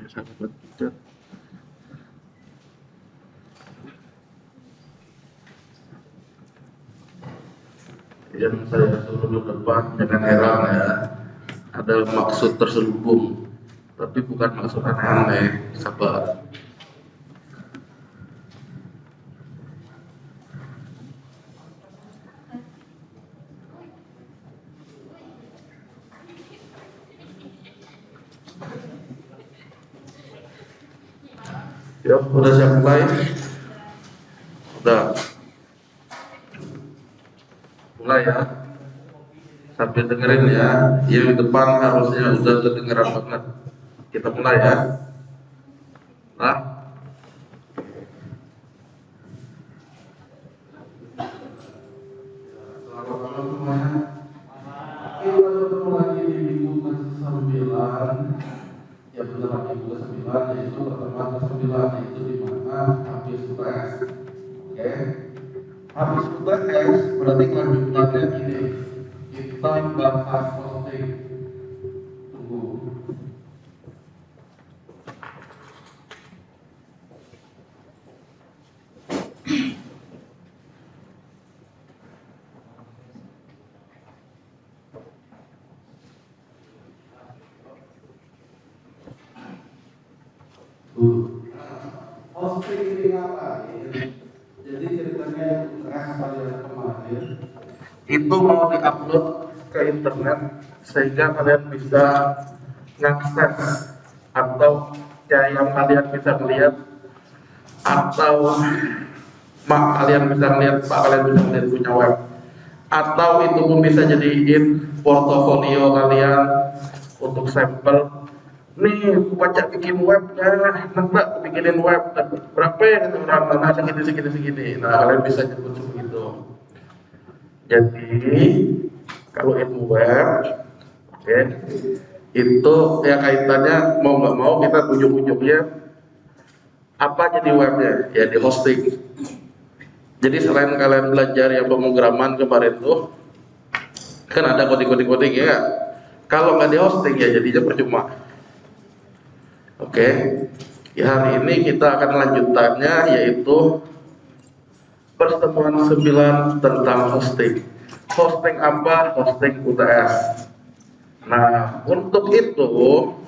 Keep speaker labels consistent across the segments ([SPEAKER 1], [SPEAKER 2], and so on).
[SPEAKER 1] sahabat kita. Yang saya suruh ke depan, jangan heran ya, ada maksud terselubung, tapi bukan maksud aneh-aneh, sahabat. Yuk, udah siap mulai? Udah. Mulai ya. Sambil dengerin ya. Yang di depan harusnya udah kedengeran banget. Kita mulai ya. Nah. Selamat malam semuanya. Kita bertemu lagi di minggu ke-9. Ya benar lagi minggu ke-9, yaitu pertemuan ke-9, yaitu di mana habis tes. Oke. Habis tes berarti kelanjutannya ini. Kita bahas posting. Tunggu. Posting ini ngapain? Jadi ceritanya kalian kemarin itu mau diupload ke internet sehingga kalian bisa ngakses atau yang kalian bisa melihat atau kalian bisa melihat kalian bisa melihat punya web atau itu pun bisa jadiin portofolio kalian untuk sampel. Nih, aku baca bikin webnya, nanti bikinin web berapa ya orang mana segini. Nah, kalian bisa nyebut begitu. Jadi kalau ilmu web, oke, itu ya kaitannya mau nggak mau kita ujung-ujungnya apa jadi webnya? Ya di hosting. Jadi selain kalian belajar yang pemrograman kemarin tuh, kan ada coding ya. Kalau nggak di hosting ya jadinya percuma. Oke, ya hari ini kita akan lanjutannya yaitu pertemuan 9 tentang hosting. Hosting apa? Hosting UTS. Nah, untuk itu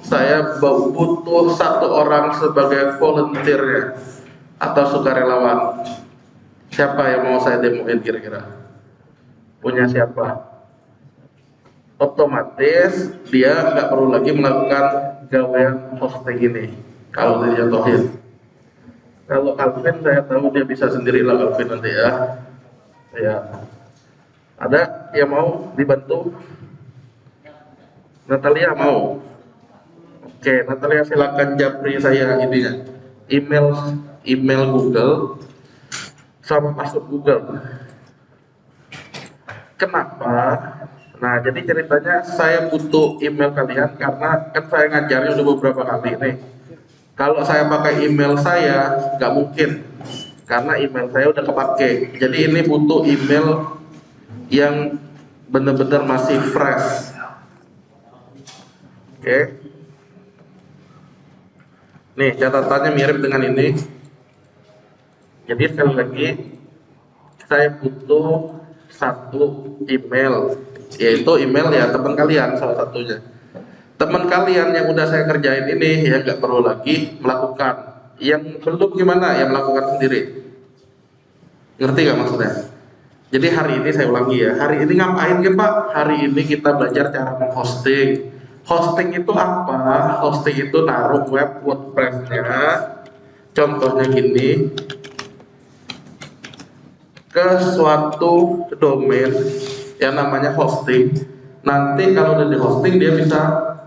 [SPEAKER 1] saya butuh satu orang sebagai volunteer atau sukarelawan. Siapa yang mau saya demoin kira-kira? Punya siapa? Otomatis dia nggak perlu lagi melakukan gawean hosting ini kalau dijatuhin. Kalau Alvin saya tahu dia bisa sendiri lah Alvin nanti ya. Ya. Ada yang mau dibantu? Natalia mau? Oke, Natalia silakan japri saya ininya. Email Google sama password Google. Kenapa? Nah, jadi ceritanya saya butuh email kalian karena kan saya ngajarnya udah beberapa kali nih. Kalau saya pakai email saya, nggak mungkin karena email saya udah kepake. Jadi ini butuh email yang benar-benar masih fresh. Oke. Nih catatannya mirip dengan ini. Jadi sekali lagi saya butuh satu email, yaitu email ya teman kalian salah satunya. Teman kalian yang udah saya kerjain ini ya nggak perlu lagi melakukan. Yang belum gimana ya melakukan sendiri. Ngerti nggak maksudnya? Jadi hari ini saya ulangi ya. Hari ini ngapain ya Pak? Hari ini kita belajar cara menghosting. Hosting itu apa? Hosting itu naruh web WordPress-nya. Contohnya gini, ke suatu domain yang namanya hosting. Nanti kalau udah di hosting dia bisa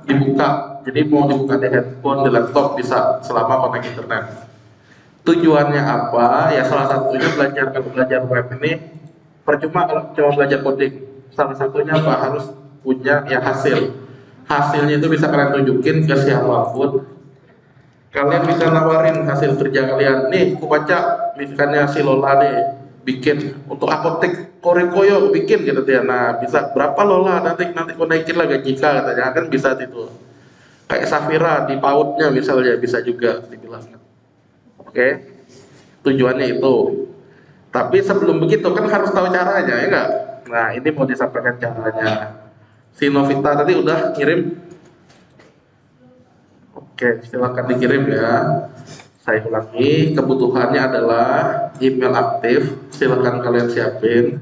[SPEAKER 1] dibuka. Jadi mau dibuka di handphone, di laptop bisa selama connect internet. Tujuannya apa? Ya salah satunya kalau belajar web ini percuma kalau cuma belajar coding. Salah satunya apa? Harus punya ya hasil. Hasilnya itu bisa kalian tunjukin ke siapapun. Kalian bisa nawarin hasil kerja kalian. Nih, aku baca misalnya si Lola nih bikin untuk apotek Korekoyo bikin gitu ya. Nah, bisa berapa Lola nanti aku naikin lah gaji katanya kan bisa itu. Kayak Safira di PAUD-nya misalnya bisa juga dibilang. Oke, tujuannya itu. Tapi sebelum begitu kan harus tahu caranya ya enggak? Nah ini mau disampaikan caranya. Si Novita tadi udah kirim. Oke, silakan dikirim ya. Saya ulangi, kebutuhannya adalah email aktif. Silakan kalian siapin.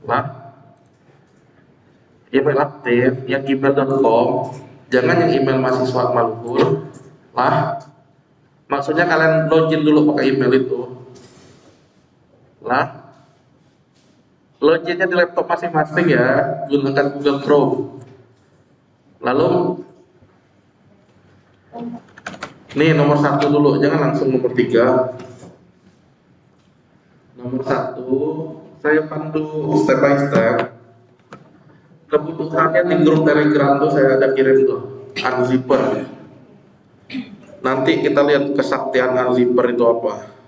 [SPEAKER 1] Lah, email aktif yang gmail.com, jangan yang email mahasiswa Maluhur. Lah, maksudnya kalian login dulu pakai email itu. Lah, loginnya di laptop masing-masing ya, gunakan Google Chrome. Lalu, nih nomor satu dulu, jangan langsung nomor tiga. Nomor satu, saya pandu step by step. Kebutuhannya di grup Telegram tuh saya ada kirim tuh, unzipper. Nanti kita lihat kesaktian unzipper itu apa.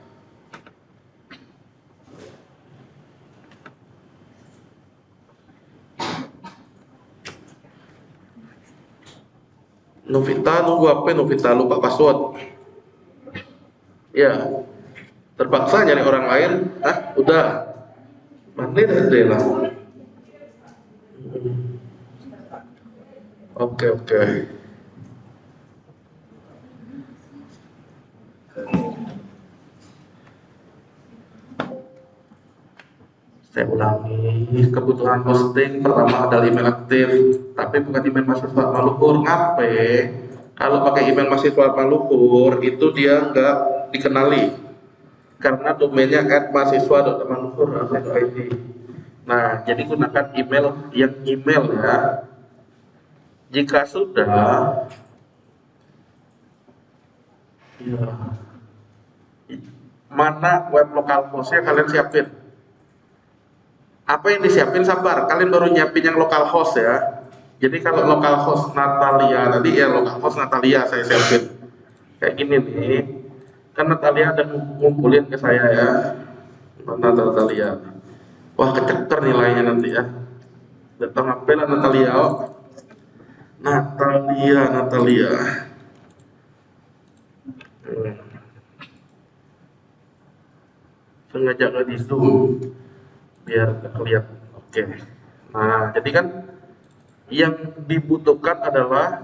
[SPEAKER 1] Novita nunggu apa? Novita lupa password. Ya, terpaksa nyari orang lain. Ah, udah. Mandi deh lah. Oke, oke. Saya ulangi, kebutuhan hosting pertama adalah email aktif, tapi bukan email mahasiswa Maluhur. Ngape? Kalau pakai email mahasiswa Maluhur itu dia nggak dikenali karena domainnya @mahasiswa.maluhur.id. Nah, jadi gunakan email yang email ya. Jika sudah, ya, mana web localhost-nya kalian siapin. Apa yang disiapin sabar, kalian baru nyiapin yang localhost ya. Jadi kalau localhost Natalia tadi ya localhost Natalia saya siapin. Kayak gini nih. Kan Natalia ada ngumpulin ke saya ya. Mana Natalia? Wah keceker nilainya nanti ya. Datang apa lah Natalia? Oh. Natalia. Sengaja nggak di zoom biar kelihatan. Oke. Nah jadi kan yang dibutuhkan adalah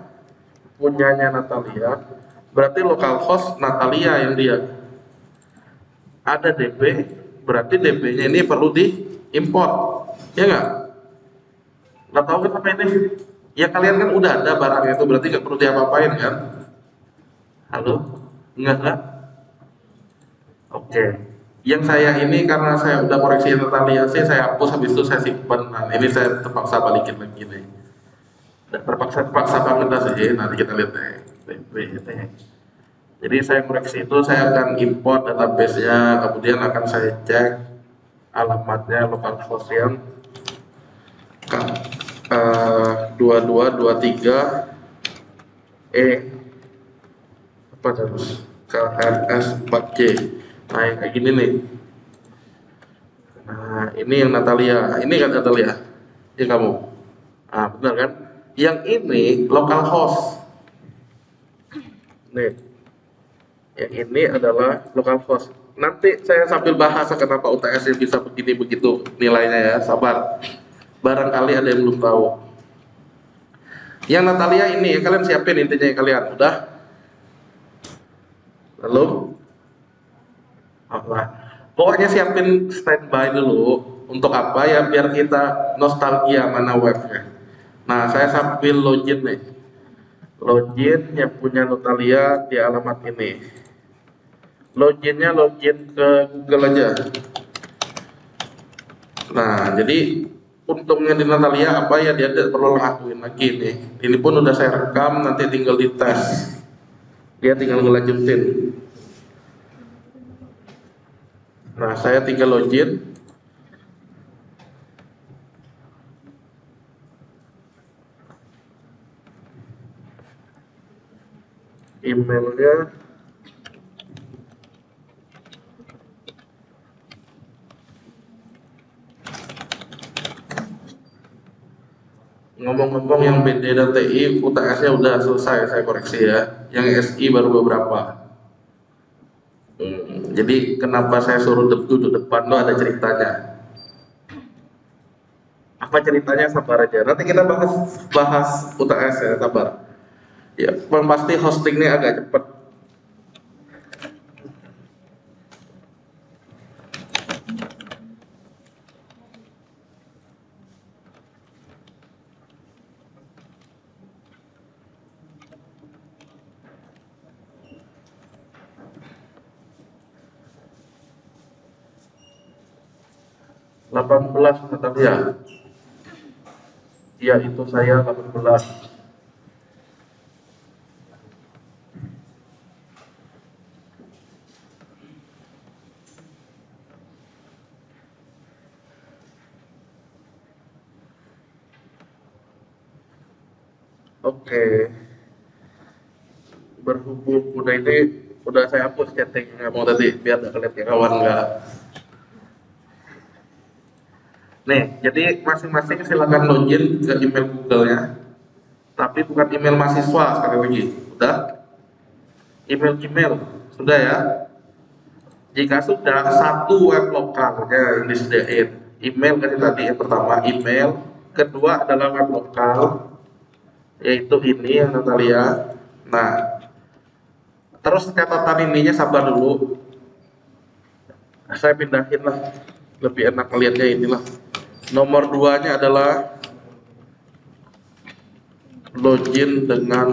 [SPEAKER 1] punyanya Natalia, berarti localhost Natalia yang dia ada DB, berarti DB-nya ini perlu diimport, ya nggak? Nggak tahu kan apa ini? Ya kalian kan udah ada barangnya itu, berarti nggak perlu diapa-apain kan? Halo? Nggak kan? Oke. Yang saya ini karena saya udah koreksi Natalia sih, saya hapus habis itu saya simpan. Nah, ini saya terpaksa balikin lagi nih. Terpaksa banget dah sih. Nanti kita lihat deh. Jadi saya koreksi itu saya akan import database-nya, kemudian akan saya cek alamatnya localhost yang 2223 apa terus KRS 4J. Nah yang kayak gini nih. Nah ini yang Natalia, ini kan Natalia, ini kamu. Ah benar kan? Yang ini localhost. Nih, yang ini adalah localhost. Nanti saya sambil bahas kenapa UTS bisa begini begitu nilainya ya, sabar. Barangkali ada yang belum tahu. Yang Natalia ini kalian siapin intinya kalian, udah? Lalu, apa? Pokoknya siapin standby dulu. Untuk apa ya? Biar kita nostalgia mana webnya. Nah, saya sambil login nih. Login yang punya Natalia di alamat ini. Loginnya login ke Google aja. Nah, jadi untungnya di Natalia apa ya dia tidak perlu lakuin lagi nih. Ini pun udah saya rekam, nanti tinggal dites. Dia tinggal ngelanjutin. Nah, saya tinggal login. Emailnya Ngomong-ngomong yang BD dan TI, UTS-nya udah selesai, saya koreksi ya. Yang SI baru beberapa. Jadi kenapa saya suruh duduk depan lo ada ceritanya. Apa ceritanya, sabar aja. Nanti kita bahas UTS ya, sabar. Ya, yang pasti hostingnya agak cepat. Delapan belas Natalia. Iya, itu saya 18. Oke. Berhubung udah saya hapus chatting kamu tadi biar nggak kelihatan ya kawan nggak. Nih, jadi masing-masing silakan login ke email Google-nya, tapi bukan email mahasiswa sekali lagi. Udah? Email Gmail sudah ya. Jika sudah, satu web lokalnya yang disediain. Email kan tadi yang pertama email, kedua adalah web lokal, yaitu ini yang Natalia. Nah, terus catatan ininya sabar dulu. Saya pindahin lah, lebih enak melihatnya inilah. Nomor 2-nya adalah login dengan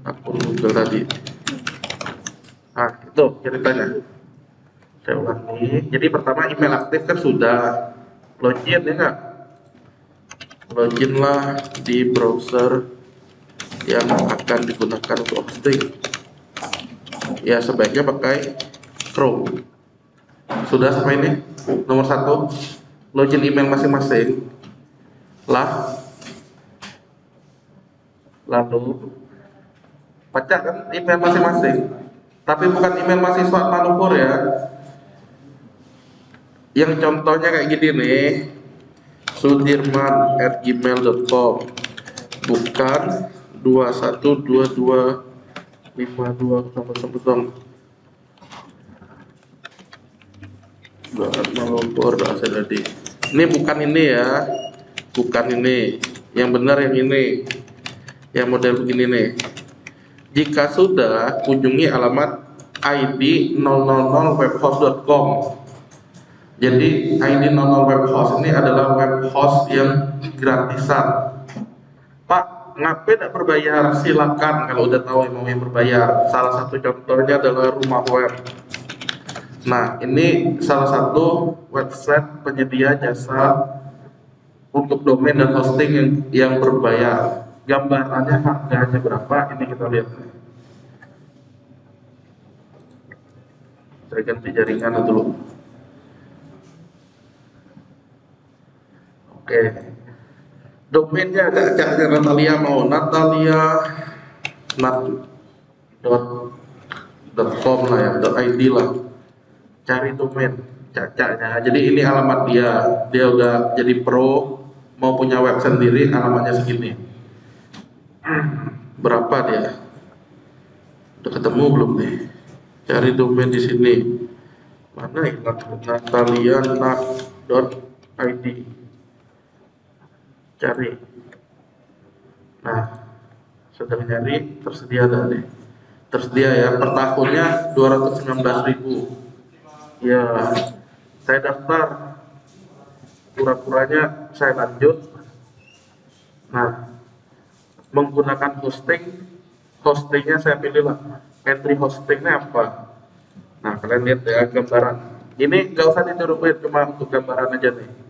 [SPEAKER 1] akun Google tadi. Nah, itu ceritanya. Saya ulangi. Jadi pertama email aktif kan sudah. Login ya enggak? Loginlah di browser yang akan digunakan untuk hosting. Ya sebaiknya pakai Chrome. Sudah sampai ini? Nomor 1, login email masing-masing. Lalu baca kan email masing-masing. Tapi bukan email mahasiswa Manupur ya. Yang contohnya kayak gini nih, sudirman@gmail.com, bukan 21225200. Manupur tadi. Ini bukan ini ya, bukan ini. Yang benar yang ini, yang model begini nih. Jika sudah, kunjungi alamat id 000webhost.com. Jadi ID 00 webhost ini adalah webhost yang gratisan. Pak, ngapain tidak berbayar? Silakan kalau udah tahu mau yang berbayar. Salah satu contohnya adalah Rumah Web. Nah, ini salah satu website penyedia jasa untuk domain dan hosting yang berbayar. Gambarannya harganya berapa? Ini kita lihat. Saya ganti jaringan dulu. Oke, domainnya ada Natalia mau nat.com lah ya, .id lah. Cari domain cacanya. Jadi ini alamat dia udah jadi pro, mau punya web sendiri, alamatnya segini. Berapa dia? Udah ketemu belum nih? Cari domain di sini. Mana ya? natalianat.id. Cari. Nah, sudah nyari, tersedia tadi. Tersedia ya, per tahunnya 219.000. Ya, saya daftar. Pura-puranya saya lanjut. Nah, menggunakan hostingnya saya pilih lah. Entry hostingnya apa? Nah, kalian lihat ya gambaran. Ini nggak usah ditiruin, cuma untuk gambaran aja nih.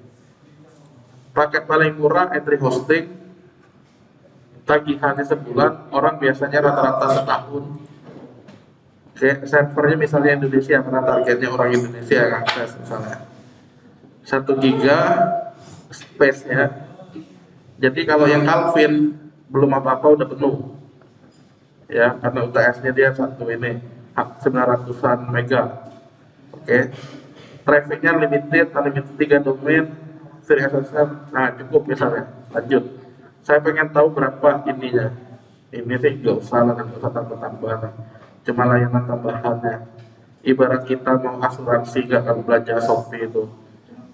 [SPEAKER 1] Paket paling murah entry hosting, tagihannya sebulan, orang biasanya rata-rata setahun. Oke, servernya misalnya Indonesia, karena targetnya orang Indonesia yang akses misalnya 1 giga space nya. Jadi kalau yang Calvin belum apa-apa udah penuh ya, karena UTS-nya dia satu ini 900-an mega. Oke, trafficnya limited 3 domain, free SSL. Nah, cukup misalnya. Lanjut. Saya pengen tahu berapa ininya. Ini sih nggak usah lah, nggak usah tambah-tambahan. Cuma layanan tambahannya. Ibarat kita mau asuransi nggak kalau belanja Shopee itu.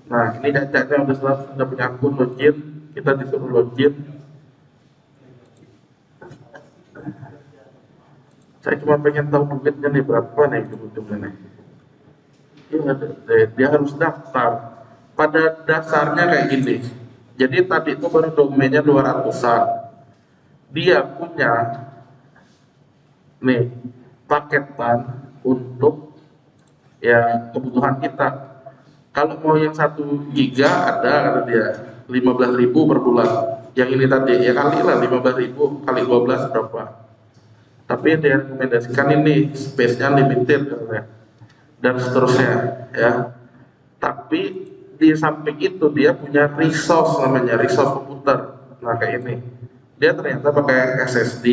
[SPEAKER 1] Nah, ini cacatnya sudah punya akun login, kita disuruh login. Saya cuma pengen tahu duitnya nih berapa nih ujung-ujungnya nih. Dia harus daftar. Pada dasarnya kayak gini. Jadi tadi itu baru domainnya 200-an. Dia punya nih paketan untuk ya kebutuhan kita. Kalau mau yang 1 giga ada kata dia 15.000 per bulan. Yang ini tadi ya kali lah 15.000 kali 12 berapa. Tapi dia rekomendasikan ini space-nya limited katanya. Dan seterusnya ya. Tapi di samping itu dia punya resource namanya resource komputer. Nah kayak ini. Dia ternyata pakai SSD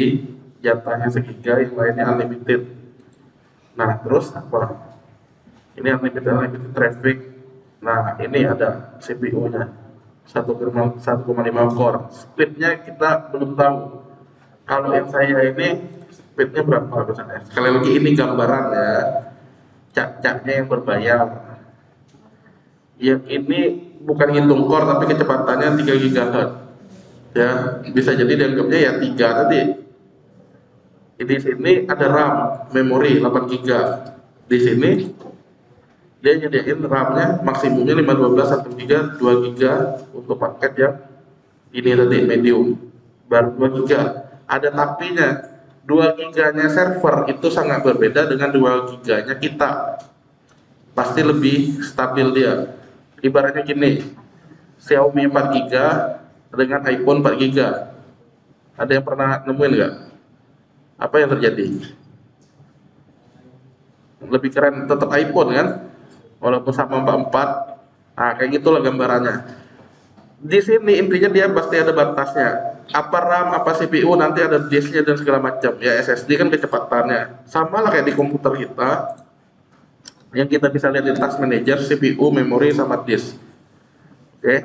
[SPEAKER 1] jatahnya 1 giga, yang lainnya unlimited. Nah terus apa? Ini unlimited traffic. Nah ini ada CPU-nya 1,5 core. Speednya kita belum tahu. Kalau yang saya ini speednya berapa misalnya? Sekali lagi ini gambaran ya, cat-catnya yang berbayar. Yang ini bukan ngitung core tapi kecepatannya 3 GHz. Ya, bisa jadi dianggapnya ya 3 tadi. Di sini ada RAM, memori 8 GB. Di sini dia nyediain RAM-nya maksimumnya 512 1 GB, 2 GB untuk paket yang ini tadi medium. Baru 2 GB. Ada tapinya. 2 GB-nya server itu sangat berbeda dengan 2 GB-nya kita. Pasti lebih stabil dia. Ibaratnya gini, Xiaomi 4 GB dengan iPhone 4 GB. Ada yang pernah nemuin nggak? Apa yang terjadi? Lebih keren tetap iPhone kan? Walaupun sama 44. Nah, kayak gitulah gambarannya. Di sini intinya dia pasti ada batasnya. Apa RAM, apa CPU, nanti ada disknya dan segala macam. Ya SSD kan kecepatannya. Sama lah kayak di komputer kita. Yang kita bisa lihat di task manager, CPU, memori, sama disk. Oke.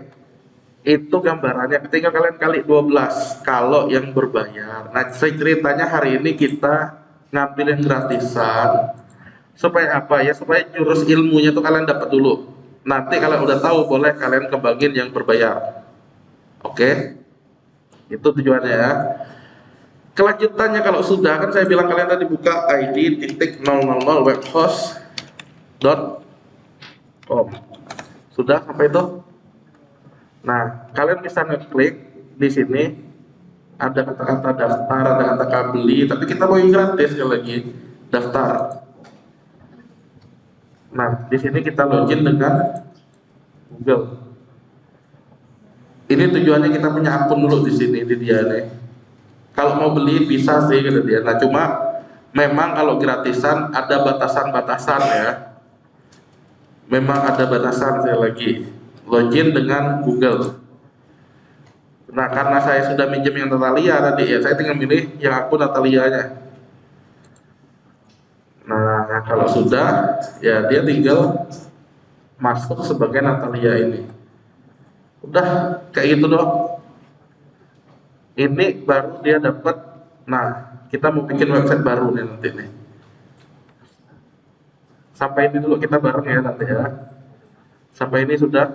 [SPEAKER 1] Itu gambarannya. Ketika kalian kali 12 kalau yang berbayar. Nah, ceritanya hari ini kita ngambil yang gratisan. Supaya apa ya? Supaya jurus ilmunya tuh kalian dapat dulu. Nanti kalian udah tahu, boleh kalian kembangin yang berbayar. Oke? Itu tujuannya ya. Kelanjutannya kalau sudah, kan saya bilang kalian tadi buka id.000webhost.com. Sudah sampai itu? Nah, kalian bisa ngeklik di sini ada kata-kata daftar, ada kata beli, tapi kita mau yang gratis sekali lagi, daftar. Nah, di sini kita login dengan Google. Ini tujuannya kita punya akun dulu di sini, di dia nih. Kalau mau beli bisa sih kata dia. Nah, cuma memang kalau gratisan ada batasan-batasan ya. Memang ada batasan sekali lagi. Login dengan Google. Nah, karena saya sudah minjem yang Natalia tadi ya, saya tinggal milih yang akun Natalianya. Nah, kalau sudah, ya dia tinggal masuk sebagai Natalia ini. Udah kayak gitu doang. Ini baru dia dapat. Nah, kita mau bikin website baru nih nanti nih. Sampai ini dulu kita bareng ya nanti ya. Sampai ini sudah.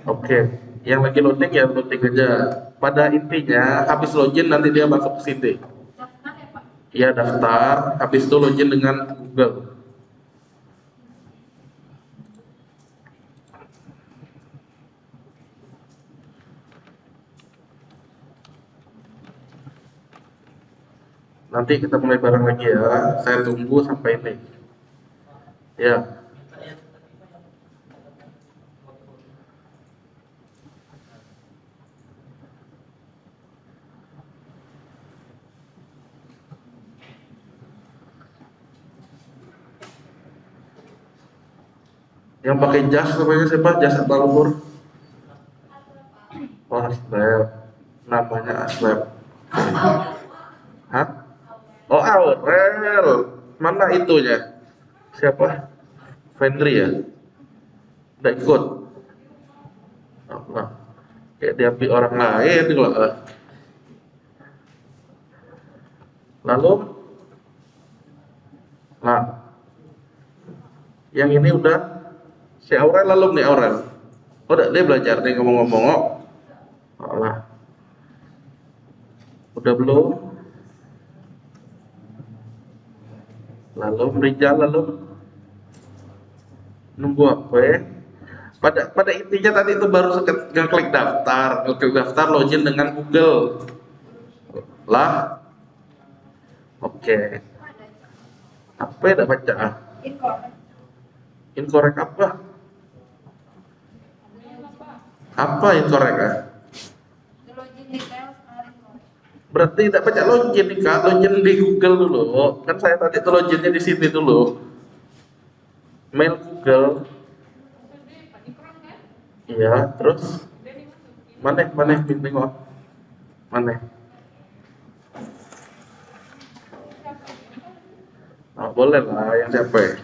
[SPEAKER 1] Oke. Yang lagi loading ya loading aja. Pada intinya habis login nanti dia masuk ke sini. Ya daftar, habis itu login dengan Google. Nanti kita mulai bareng lagi ya. Saya tunggu sampai ini. Ya. Yang pakai jas namanya siapa? Jas apa lumpur? Oh, Aslab. Namanya Aslab. Hah? Oh, Aurel. Mana itunya? Siapa? Fendri ya? Udah ikut. kayak diambil orang lain gitu loh. Lalu, nah, yang ini udah si Aurel lalu nih Aurel. Udah dia belajar nih ngomong-ngomong. Oh, lah, udah belum? Lalu Rijal lalu nunggu apa ya? Pada intinya tadi itu baru ngeklik daftar, login dengan Google. Lah, oke. Apa ya tidak baca? Incorrect apa? Apa incorrect ah? Berarti tidak baca login nih kak, login di Google dulu. Kan saya tadi itu loginnya di sini dulu. Mail Google. Iya, terus mana tengok mana? Nah, boleh lah yang siapa ya?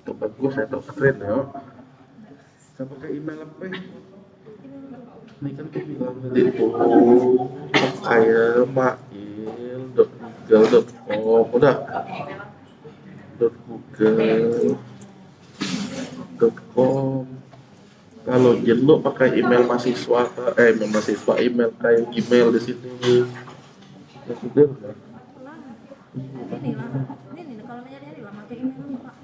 [SPEAKER 1] Itu bagus ya, itu keren ya. Saya pakai email apa ya? Ini kan aku bilang tadi kayak mail.google.com udah .google.com. Kalau jelek pakai email mahasiswa, email kayak email di sini. Ya sudah lah.
[SPEAKER 2] Ini kalau nyari lah pakai email Pak.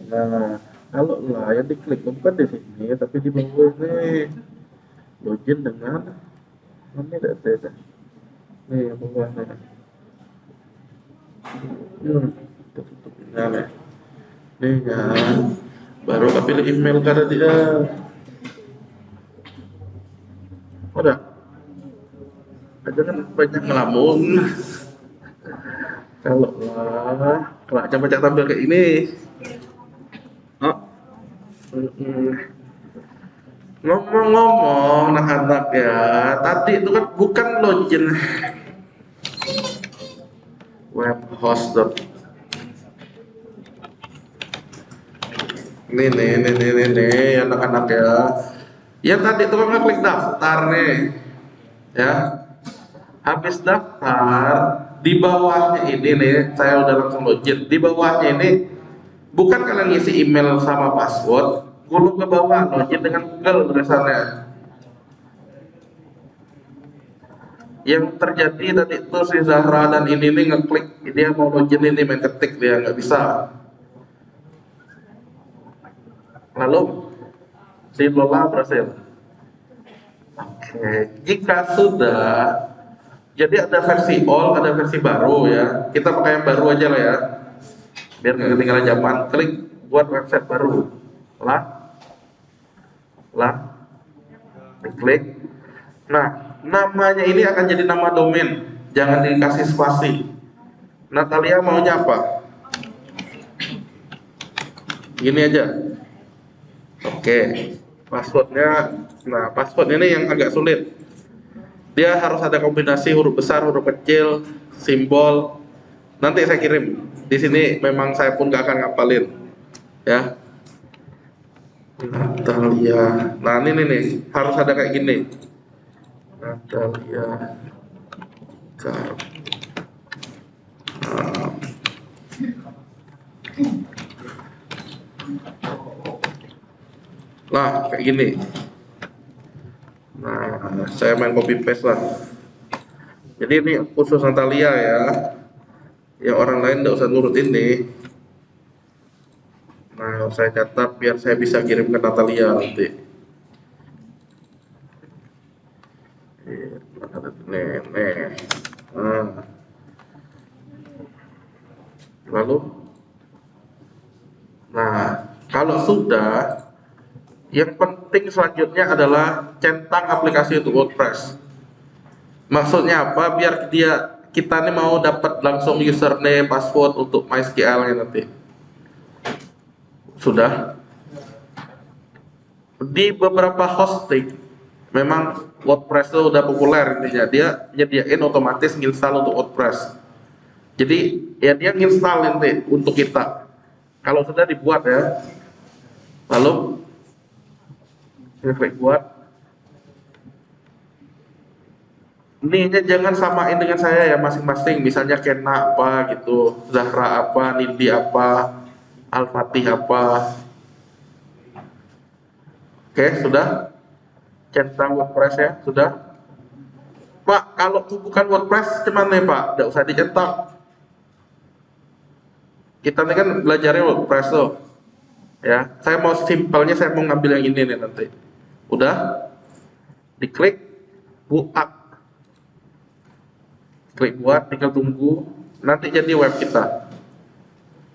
[SPEAKER 1] Nah, kalau lah yang diklik bukan di sini, tapi di bawah ini login dengan mana data. Nih yang bawah nih. Tutup email ya. Nih kan, baru pilih email karena dia. Udah, jangan banyak ngelamun. Kalau coba tampil kayak ini. Oh. Ngomong-ngomong anak-anak ya, tadi itu kan bukan login web host. Nih anak-anak ya. Ya tadi itu kan ngeklik daftar nih. Ya. Habis daftar, di bawahnya ini nih, saya udah langsung login. Di bawahnya ini bukan kalian ngisi email sama password, gulung ke bawah login dengan Google tulisannya. Yang terjadi tadi itu si Zahra dan ini nih ngeklik dia mau login ini main ketik dia nggak bisa. Lalu si Lola berhasil. Oke, jika sudah, jadi ada versi all, ada versi baru ya. Kita pakai yang baru aja lah ya, biar nggak ketinggalan zaman. Klik buat website baru, diklik. Nah, namanya ini akan jadi nama domain, jangan dikasih spasi. Natalia maunya apa? Gini aja. Oke, passwordnya, nah password ini yang agak sulit. Dia harus ada kombinasi huruf besar, huruf kecil, simbol. Nanti saya kirim. Di sini memang saya pun gak akan ngapalin, ya. Natalia. Nah ini nih, harus ada kayak gini. Natalia. Lah kayak gini. Nah, saya main copy paste lah. Jadi ini khusus Natalia ya. Ya orang lain tidak usah nurut ini. Nah, saya catat biar saya bisa kirim ke Natalia nanti. Nih. Lalu, nah kalau sudah, yang penting selanjutnya adalah centang aplikasi untuk WordPress. Maksudnya apa? Biar kita nih mau dapat langsung username, password untuk MySQL-nya nanti. Sudah. Di beberapa hosting memang WordPress itu udah populer intinya. Dia nyediain otomatis nginstal untuk WordPress. Jadi ya dia nginstal nanti untuk kita. Kalau sudah dibuat ya, lalu kita klik buat. Ininya jangan samain dengan saya ya masing-masing. Misalnya Kena apa gitu, Zahra apa, Nindi apa, Al-Fatih apa. Oke, sudah. Centang WordPress ya, sudah. Pak, kalau itu bukan WordPress, cuman nih Pak, nggak usah dicetak. Kita ini kan belajarnya WordPress tuh, ya. Saya mau simpelnya, saya mau ngambil yang ini nih nanti. Udah, diklik, buat, klik buat, tinggal tunggu, nanti jadi web kita.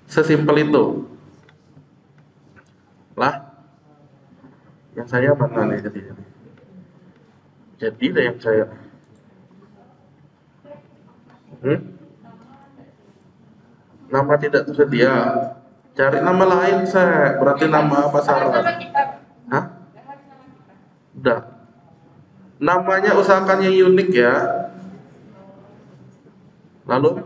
[SPEAKER 1] Sesimpel itu. Lah, yang saya mana nih jadi? Jadi deh yang saya. Nama tidak tersedia. Cari nama lain saya. Berarti nama pasaran. Hah? Udah. Namanya usahakan yang unik ya. Lalu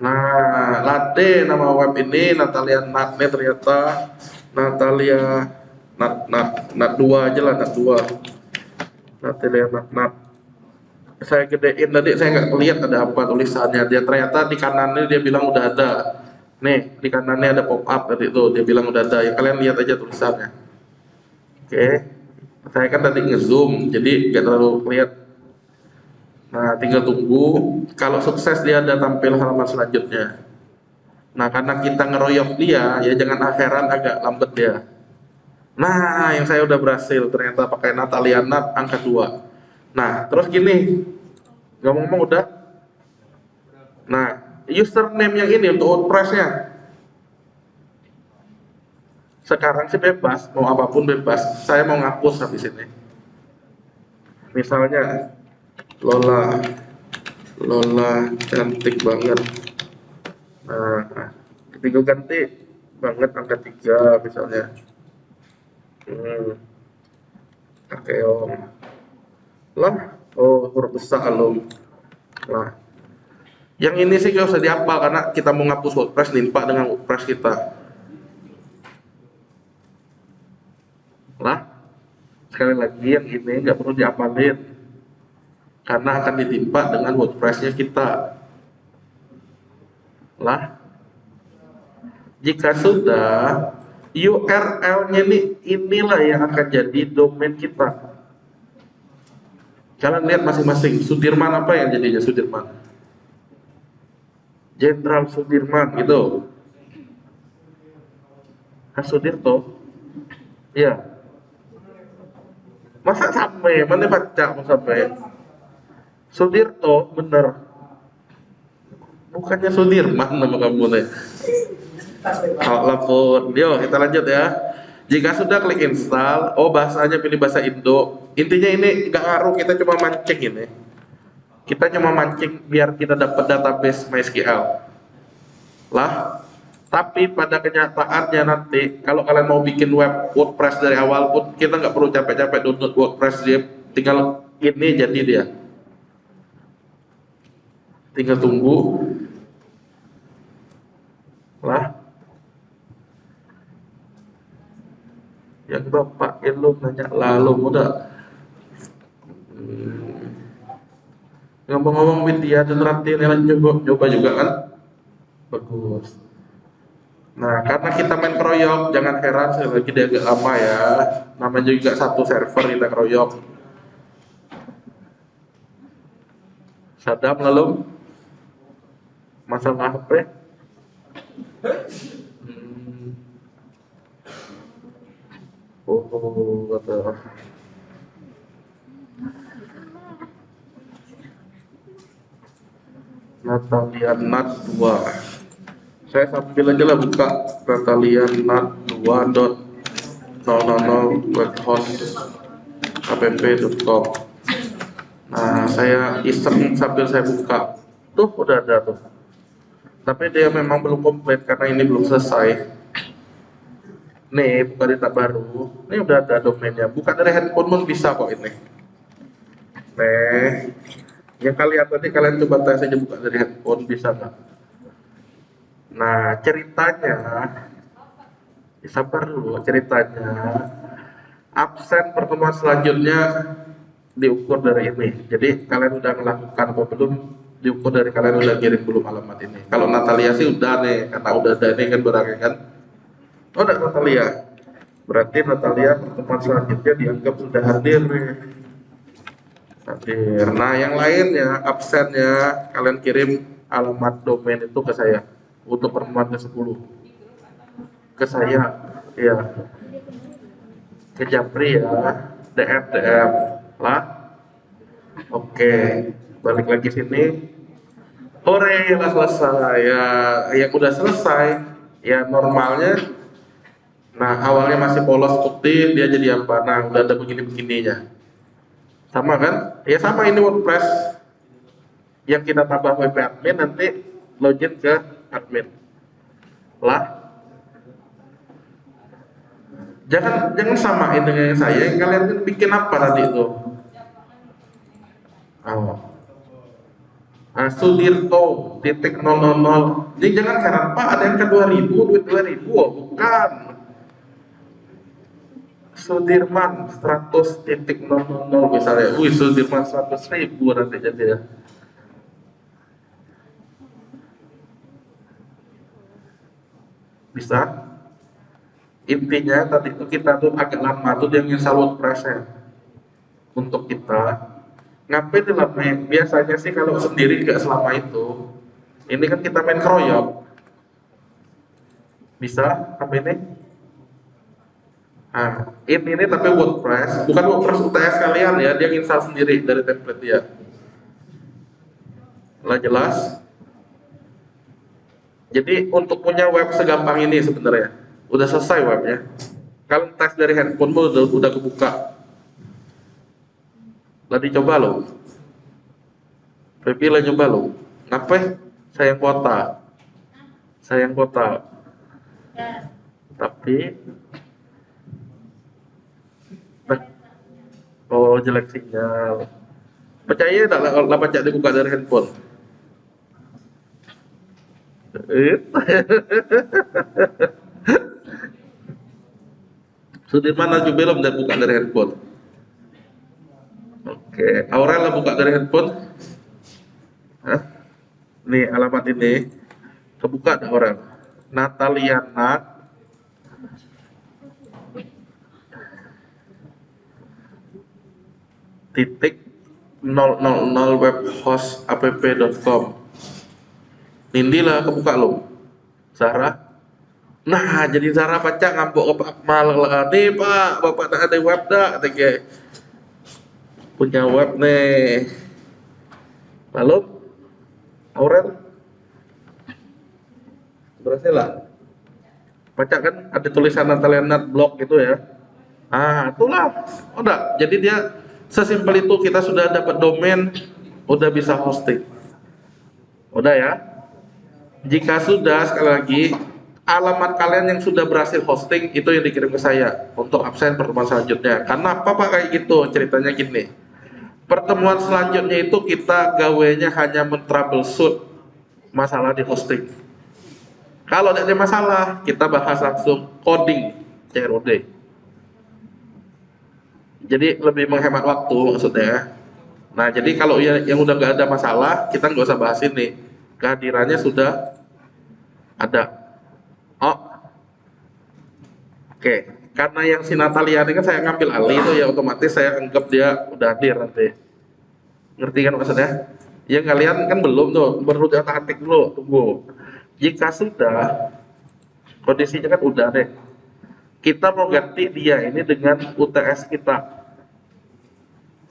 [SPEAKER 1] nah, Lade nama web ini Natalia Nat nih ternyata. Natalia Nat 2 aja lah, Nat 2. Natalia Nat. Saya gedein tadi, saya nggak lihat ada apa tulisannya. Dia ternyata di kanannya dia bilang udah ada. Nih di kanannya ada pop up tadi tuh, dia bilang udah ada. Ya kalian lihat aja tulisannya. Oke, saya kan tadi ngezoom, jadi nggak terlalu lihat. Nah, tinggal tunggu. Kalau sukses dia ada tampil halaman selanjutnya. Nah, karena kita ngeroyok dia, ya jangan akhiran agak lambat dia. Nah, yang saya udah berhasil ternyata pakai Natalia Nat angka 2. Nah, terus gini, ngomong-ngomong udah. Nah, username yang ini untuk WordPress-nya. Sekarang sih bebas, mau apapun bebas. Saya mau ngapus habis ini. Misalnya Lola, Lola cantik banget. Nah, tinggal ganti banget angka 3 misalnya. Oke om. Lah, oh huruf besar om. Nah, yang ini sih gak usah dihafal karena kita mau ngapus WordPress nimpa dengan WordPress kita. Lah, sekali lagi yang ini nggak perlu dihafalin karena akan ditimpa dengan WordPress-nya kita. Lah, jika sudah, URL-nya inilah yang akan jadi domain kita. Kalian lihat masing-masing. Sudirman apa yang jadinya Sudirman? Jenderal Sudirman gitu. Sudirto? Iya. Masa sampai? Mana baca mau sampai? Sudirto, bener. Bukannya Sudirman nama kamu nih. Telepon. Yo, kita lanjut ya. Jika sudah klik install, oh bahasanya pilih bahasa Indo. Intinya ini nggak ngaruh, kita cuma mancing ini. Kita cuma mancing biar kita dapat database MySQL. Lah, tapi pada kenyataannya nanti kalau kalian mau bikin web WordPress dari awal pun kita nggak perlu capek-capek download WordPress, dia tinggal ini jadi dia. Tinggal tunggu. Lah, yang bapak lu nanya lalu udah. Ngomong-ngomong Widya dan Rati ini coba juga kan bagus. Nah, karena kita main keroyok, jangan heran sekali lagi dia agak lama ya. Namanya juga satu server kita keroyok. Sadam lalu masalah HP. Oh, kata. Natalia Nat 2. Saya sambil aja lah buka Natalia Nat 2.000.webhost.app.com. Nah, saya iseng sambil saya buka. Tuh, udah ada tuh. Tapi dia memang belum komplit karena ini belum selesai. Nih, buka data baru. Ini udah ada domainnya. Bukan dari handphone pun bisa kok ini. Nih, Yang kalian tadi kalian coba tes aja buka dari handphone bisa nggak? Nah ceritanya, sabar dulu ceritanya. Absen pertemuan selanjutnya diukur dari ini. Jadi kalian udah melakukan apa belum? Diukur dari kalian udah kirim belum alamat ini. Kalau Natalia sih udah nih, karena udah ada ini kan barangnya kan. Oh enggak Natalia. Berarti Natalia pertemuan selanjutnya dianggap sudah hadir nih. Hadir. Nah yang lainnya absennya kalian kirim alamat domain itu ke saya untuk pertemuan ke-10. Ke saya, ya. Ke Japri ya. DM lah. Oke, balik lagi sini. Hore, lah selesai. Ya, yang udah selesai, ya normalnya. Nah, awalnya masih polos putih, dia jadi apa? Nah, udah ada begini-begininya. Sama kan? Ya sama ini WordPress. Yang kita tambah WP admin nanti login ke admin. Lah, jangan samain dengan saya. Kalian bikin apa tadi itu? Oh. Sudirto titik 000. Jadi jangan heran Pak, ada yang ke 2000, duit 2000, oh, bukan. Sudirman 100 titik 000 misalnya. Wih, Sudirman 100.000 nanti jadi ya. Bisa? Intinya tadi itu kita tuh agak lama tuh yang install WordPress-nya untuk kita. Ngapain dilame? Biasanya sih kalau sendiri nggak selama itu. Ini kan kita main kroyok. Bisa apa ini? Nah, ini tapi WordPress, bukan WordPress UTS kalian ya, dia install sendiri dari template dia. Lah jelas. Jadi untuk punya web segampang ini sebenarnya, udah selesai webnya. Kalian tes dari handphone udah kebuka. Tadi coba lo. Pilih coba lo. Ngapain? Sayang kota. Sayang kota. Tapi oh jelek sinyal. Percaya tak lah baca dibuka dari handphone. Sudirman lagi belum dan buka dari handphone. Oke, Aurel lah buka dari handphone. Hah? Nih alamat ini kebuka ada Aurel. Nataliana titik 000 webhostapp.com. Nindi lah kebuka lo. Sarah. Nah, jadi Sarah baca ngambok ke Pak Akmal lah. Nih Pak, Bapak tak ada web dah, katanya. Punya web nih. Lalu Aurel berhasil lah. Baca kan ada tulisan Nataliana blog gitu ya. Ah, itulah. Udah, jadi dia sesimpel itu kita sudah dapat domain, udah bisa hosting. Udah ya. Jika sudah, sekali lagi, alamat kalian yang sudah berhasil hosting itu yang dikirim ke saya untuk absen pertemuan selanjutnya. Karena apa Pak kayak gitu? Ceritanya gini. Pertemuan selanjutnya itu kita gawainya hanya men-troubleshoot masalah di hosting. Kalau tidak ada masalah, kita bahas langsung coding CROD. Jadi lebih menghemat waktu maksudnya. Nah, jadi kalau yang udah nggak ada masalah, kita nggak usah bahas ini. Kehadirannya sudah ada. Oh, oke. Karena yang si Natalia ini kan saya ngambil alih itu ya otomatis saya anggap dia udah hadir nanti. Ngerti kan maksudnya? Ya kalian kan belum tuh, perlu diotak-atik dulu, tunggu. Jika sudah, kondisinya kan udah deh. Kita mau ganti dia ini dengan UTS kita.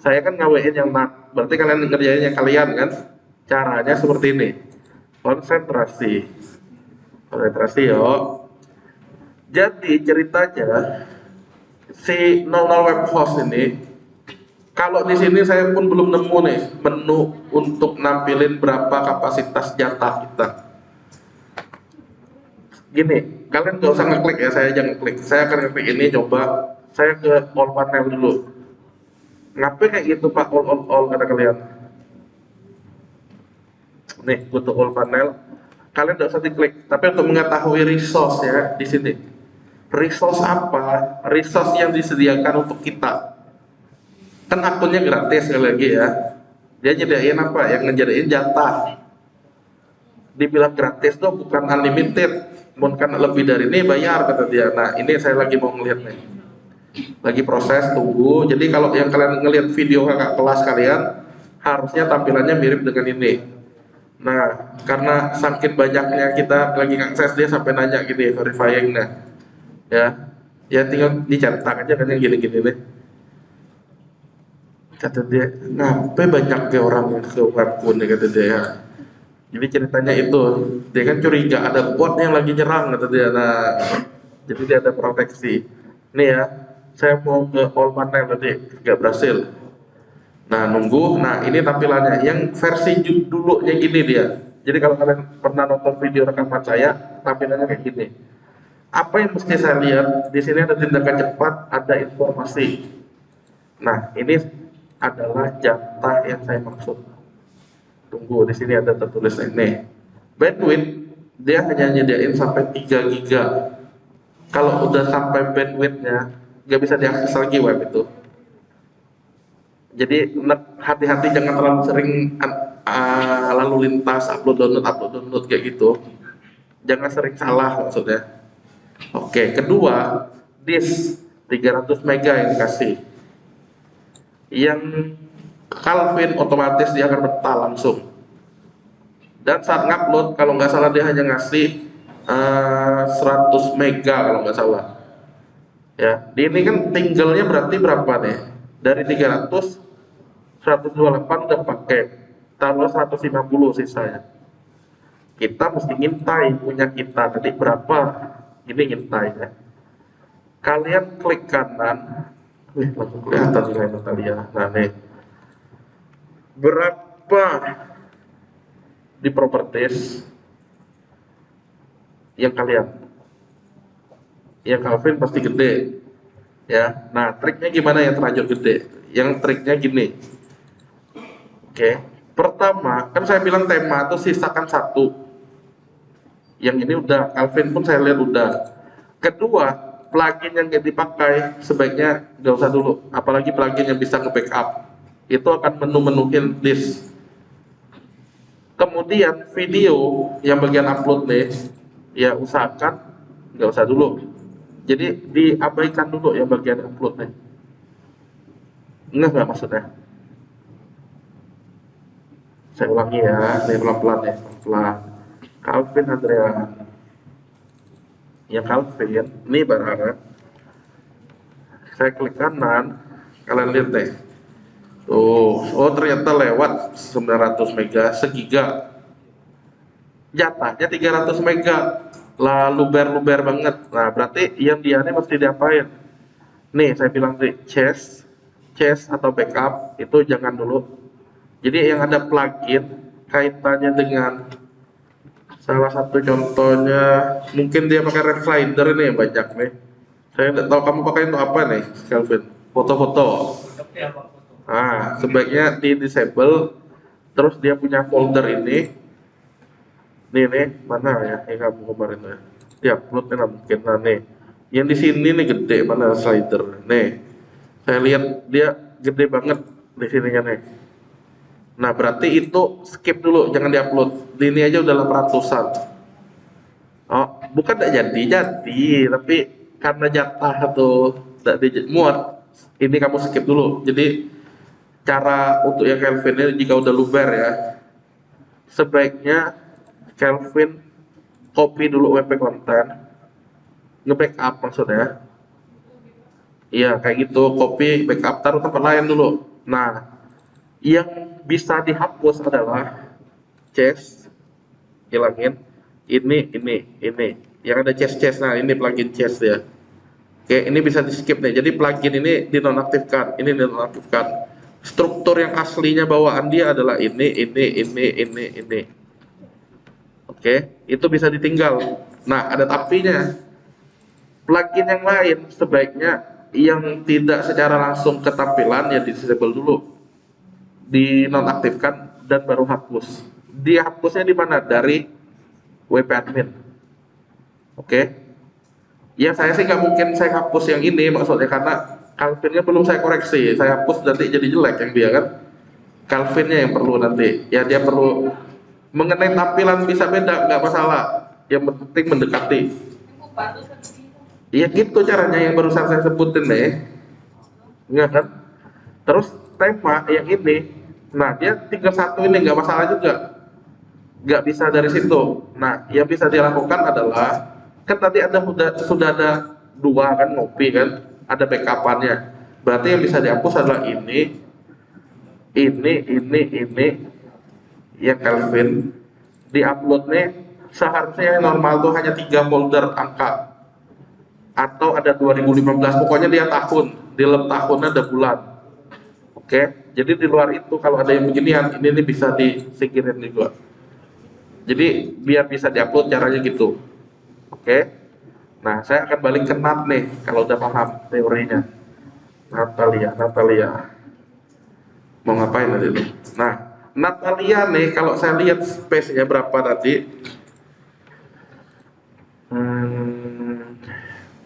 [SPEAKER 1] Saya kan ngawein yang NAT, berarti kalian ngerjainnya kalian kan? Caranya seperti ini. Konsentrasi yuk. Jadi ceritanya si 00 web host ini, kalau di sini saya pun belum nemu nih menu untuk nampilin berapa kapasitas jatah kita. Gini, kalian gak usah ngeklik ya, saya jangan klik. Saya akan ngeklik ini, coba saya ke all panel dulu. Ngapain kayak gitu Pak, all kata kalian? Nih, go to all panel. Kalian tidak usah diklik, tapi untuk mengetahui resource ya di sini. Resource apa? Resource yang disediakan untuk kita. Kan akunnya gratis sekali lagi ya. Dia nyediain apa? Yang ngejadiin jatah. Dibilang gratis tuh bukan unlimited. Bukan lebih dari ini bayar kata dia. Nah ini saya lagi mau ngeliat nih. Lagi proses, tunggu. Jadi kalau yang kalian ngelihat video kakak kelas kalian, harusnya tampilannya mirip dengan ini. Nah, karena sakit banyaknya kita lagi ngakses, dia sampai nanya gini, verifying nah. Ya tinggal dicetak aja kan yang gini-gini nih. Kata dia, ngapain banyaknya orang ke webku nih kata dia ya. Jadi ceritanya itu, dia kan curiga ada bot yang lagi nyerang kata dia. Nah, jadi dia ada proteksi. Nih ya, saya mau ke all panel tadi, nggak berhasil. Nah nunggu, nah ini tampilannya yang versi dulunya gini dia. Jadi kalau kalian pernah nonton video rekaman saya, tampilannya kayak gini. Apa yang mesti saya lihat? Di sini ada tindakan cepat, ada informasi. Nah ini adalah jatah yang saya maksud. Tunggu, di sini ada tertulis ini. Bandwidth dia hanya nyediain sampai 3 giga. Kalau udah sampai bandwidthnya, nggak bisa diakses lagi web itu. Jadi hati-hati jangan terlalu sering lalu lintas upload download kayak gitu. Jangan sering salah maksudnya. Oke, kedua disk 300 mega yang dikasih. Yang Calvin otomatis dia akan mental langsung. Dan saat ngupload kalau nggak salah dia hanya ngasih 100 mega kalau nggak salah. Ya, di ini kan tinggalnya berarti berapa nih? Dari 300 128 udah pakai, taruh 150 sisanya. Kita mesti ngintai punya kita tadi berapa, ini ngintai ya. Kalian klik kanan, langsung kelihatan nilai Natalia. Nah nih, berapa di properties yang kalian, yang Calvin pasti gede ya. Nah triknya gimana yang terlanjur gede? Yang triknya gini. Oke, pertama kan saya bilang tema itu sisakan 1. Yang ini udah, Calvin pun saya lihat udah. Kedua, plugin yang dipakai sebaiknya nggak usah dulu, apalagi plugin yang bisa nge-backup. Itu akan menu-menuhin disk. Kemudian video yang bagian upload nih, ya usahakan nggak usah dulu. Jadi diabaikan dulu yang bagian upload nih. Nggak maksudnya? Saya ulangi ya, ini pelan-pelan ya, pelan. Calvin Andrea, yang Calvin, ini barangnya. Saya klik kanan, kalian lihat deh. Tuh, oh ternyata lewat 900 mega, segiga. Jatahnya 300 mega, lah luber banget. Nah, berarti yang dia ini mesti diapain? Nih, saya bilang di chest atau backup, itu jangan dulu. Jadi yang ada plugin kaitannya dengan salah satu contohnya mungkin dia pakai Reflider ini yang banyak nih. Saya tidak tahu kamu pakai itu apa nih, Calvin? Foto-foto. Ah, sebaiknya di disable. Terus dia punya folder ini. Nih mana ya? Yang kamu kemarin ya? Ya, uploadnya mungkin nah nih. Yang di sini nih gede mana slider. Nih, saya lihat dia gede banget di sininya nih. Nah berarti itu skip dulu, jangan diupload. Di ini aja udah 800-an. Oh, bukan tidak jadi, tapi karena jatah atau tidak muat, ini kamu skip dulu. Jadi cara untuk yang Calvin ini jika udah luber ya, sebaiknya Calvin copy dulu WP konten, nge-backup maksudnya. Iya kayak gitu, copy, backup, taruh tempat lain dulu. Nah, yang bisa dihapus adalah chest, hilangin ini yang ada chest. Nah ini plugin chest ya. Oke, ini bisa di skip nih. Jadi plugin ini dinonaktifkan, ini dinonaktifkan. Struktur yang aslinya bawaan dia adalah ini. Oke, itu bisa ditinggal. Nah ada tapinya. Plugin yang lain sebaiknya yang tidak secara langsung ketampilan ya disable dulu, dinonaktifkan dan baru hapus. dihapusnya di mana? Dari WP admin. Oke. Ya saya sih nggak mungkin saya hapus yang ini maksudnya karena Calvinnya belum saya koreksi. Saya hapus nanti jadi jelek yang dia kan. Calvinnya yang perlu nanti. Ya dia perlu mengenai tampilan bisa beda nggak masalah. Yang penting mendekati. Iya gitu caranya yang barusan saya sebutin deh. Enggak kan? Terus tema yang ini, nah dia tinggal satu ini nggak masalah juga. Nggak bisa dari situ. Nah, yang bisa dilakukan adalah kan tadi ada sudah ada dua kan ngopi kan, ada backupannya. Berarti yang bisa dihapus adalah ini yang Kelvin diupload nih seharusnya yang normal tuh hanya 3 folder angka atau ada 2015 pokoknya dia tahun di dalam tahunnya ada bulan. Oke, jadi di luar itu kalau ada yang beginian ini nih bisa disingkirin juga. Jadi biar bisa diupload caranya gitu. Oke. Nah, saya akan balik ke Nat nih kalau udah paham teorinya. Natalia. Mau ngapain tadi tuh? Nah, Natalia nih kalau saya lihat space-nya berapa tadi?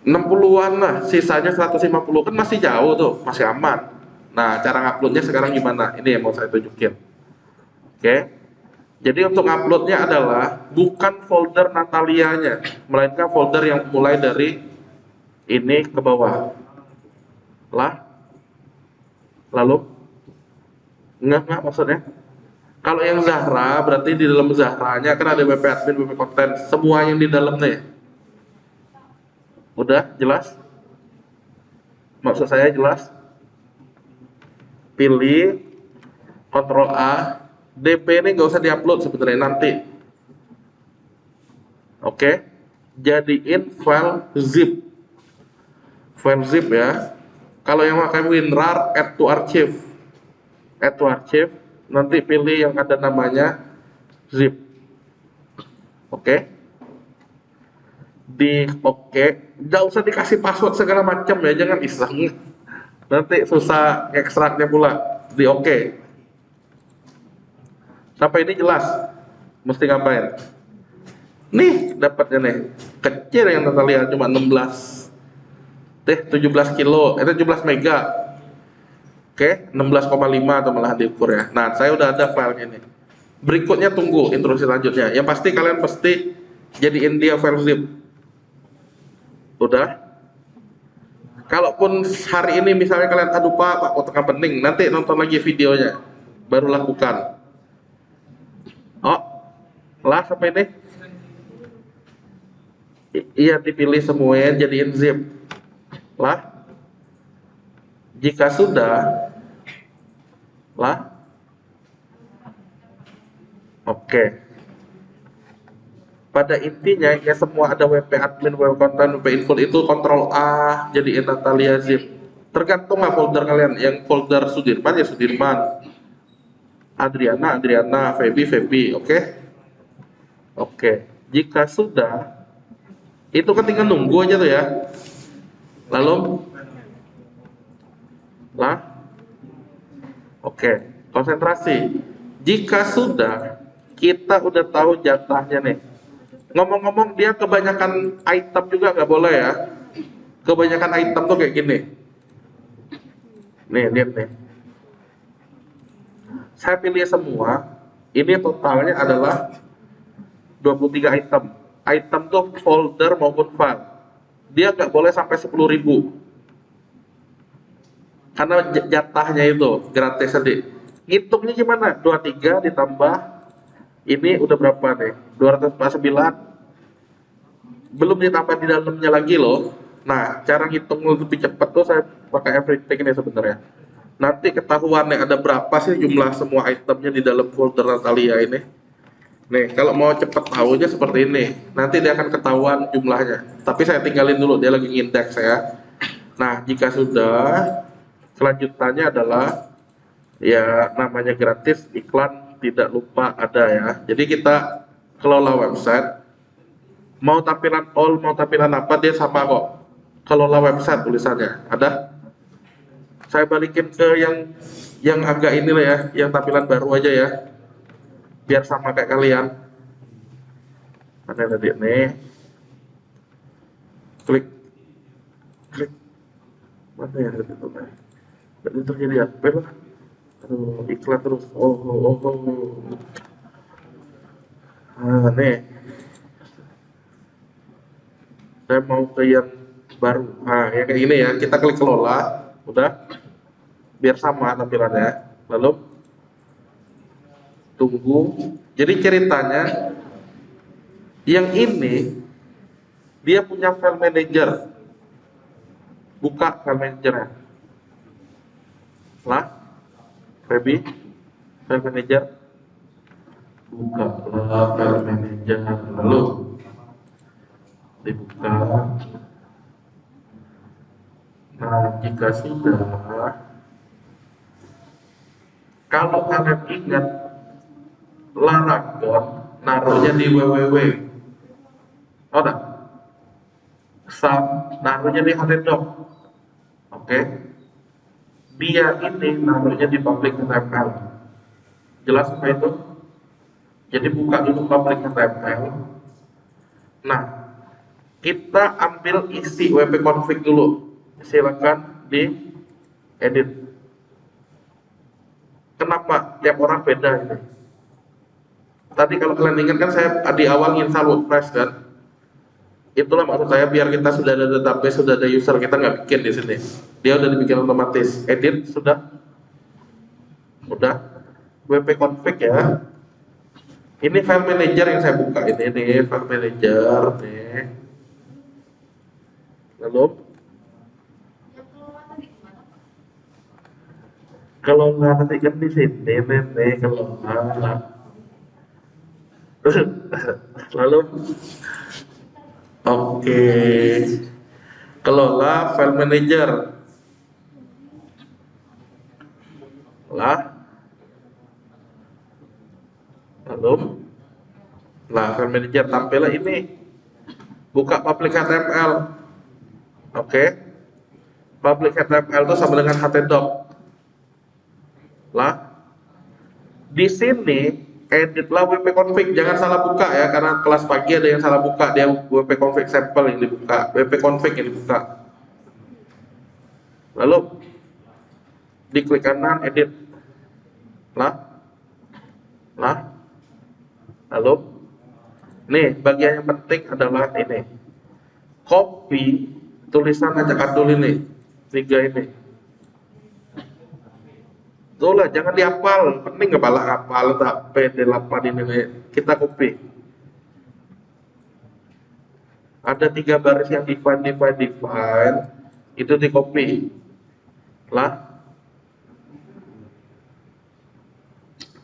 [SPEAKER 1] 60-an lah, sisanya 150 kan masih jauh tuh, masih aman. Nah, cara nguploadnya sekarang gimana? Ini yang mau saya tunjukin. Oke. Jadi untuk uploadnya adalah bukan folder Natalianya, melainkan folder yang mulai dari ini ke bawah. Lalu enggak maksudnya. Kalau yang Zahra berarti di dalam Zahranya kan ada WP admin, WP konten, semua yang di dalamnya. Udah jelas? Maksud saya jelas? Pilih Ctrl A. DP ini nggak usah diupload sebenarnya nanti. Oke, jadiin file zip ya. Kalau yang pakai WinRAR, add to archive, nanti pilih yang ada namanya zip. Oke, nggak usah dikasih password segala macam ya, jangan iseng. Nanti susah ekstraknya pula. Di oke. Sampai ini jelas, mesti ngapain? Nih dapatnya nih, kecil yang kita lihat cuma 17 kilo, 17 mega. Oke, 16,5 atau malah diukur ya. Nah, saya udah ada filenya nih. Berikutnya tunggu instruksi selanjutnya. Yang pasti kalian pasti jadiin dia file zip. Udah? Kalaupun hari ini misalnya kalian aduh pak tengah pening, nanti nonton lagi videonya, baru lakukan. Sampai ini iya dipilih semuanya jadiin zip jika sudah oke. Pada intinya ya semua ada WP admin, WP konten, WP info itu Ctrl A jadiin Natalia zip. Tergantung lah folder kalian. Yang folder Sudirman ya Sudirman, Adriana, Feby, oke. Jika sudah, itu kan tinggal nunggu aja tuh ya. Lalu, oke, konsentrasi. Jika sudah, kita udah tahu jatahnya nih. Ngomong-ngomong dia kebanyakan item juga nggak boleh ya. Kebanyakan item tuh kayak gini. Nih, lihat nih. Saya pilih semua, ini totalnya adalah 23 item. Item tuh folder maupun file. Dia nggak boleh sampai 10.000. Karena jatahnya itu gratis tadi. Ngitungnya gimana? 23 ditambah ini udah berapa nih? 249. Belum ditambah di dalamnya lagi loh. Nah, cara ngitung lebih cepat tuh saya pakai everything ini sebenarnya. Nanti ketahuan nih ada berapa sih jumlah semua itemnya di dalam folder Natalia ini. Nih, kalau mau cepet tahunya seperti ini. Nanti dia akan ketahuan jumlahnya. Tapi saya tinggalin dulu, dia lagi indeks ya. Nah, jika sudah, selanjutnya adalah ya namanya gratis, iklan tidak lupa ada ya. Jadi kita kelola website, mau tampilan all, mau tampilan apa dia sama kok. Kelola website tulisannya ada. Saya balikin ke yang agak ini lah ya, yang tampilan baru aja ya. biar sama kayak kalian. Mana tadi nih? Klik, klik. Mana ya tadi tuh? Tadi terjadi apa lah? Aduh, iklan terus. Oh. Nih, saya mau ke yang baru. Ya kayak gini ya. Kita klik kelola, udah. Biar sama tampilannya. Lalu tunggu. Jadi ceritanya yang ini dia punya file manager. Buka file managernya. Lah, Feby, file manager. Buka file manager. Lalu dibuka. Nah, jika sudah, kalau kalian ingat Laragon naruhnya di www, oh enggak? Sam naruhnya di htdoc, oke? Dia ini naruhnya di public HTML. Jelas apa itu? Jadi buka dulu public HTML. Nah, kita ambil isi wp config dulu. Silakan di edit. Kenapa tiap orang beda ini? Tadi kalau kalian ingat kan saya di awal install WordPress kan? Itulah maksud saya, biar kita sudah ada database, sudah ada user, kita nggak bikin di sini. Dia udah dibikin otomatis. Edit sudah, wp config ya. Ini file manager yang saya buka ini nih, file manager nih. Lalu kalau nggak nanti kan di sini nih kalau nggak. Lalu oke, kelola file manager lah. Lalu file manager tampillah ini. Buka public HTML. Oke. Public HTML itu sama dengan htdoc. Lah, di sini editlah wp config, jangan salah buka ya, karena kelas pagi ada yang salah buka, dia wp config sampel yang dibuka, wp config yang dibuka. Lalu diklik kanan edit. Lalu nih bagian yang penting adalah ini, copy tulisan acak adul ini, 3 ini. Itulah, jangan dihafal, penting kepala hafal tak PD8 ini nih. Kita copy. Ada 3 baris yang define, itu di copy. Lah,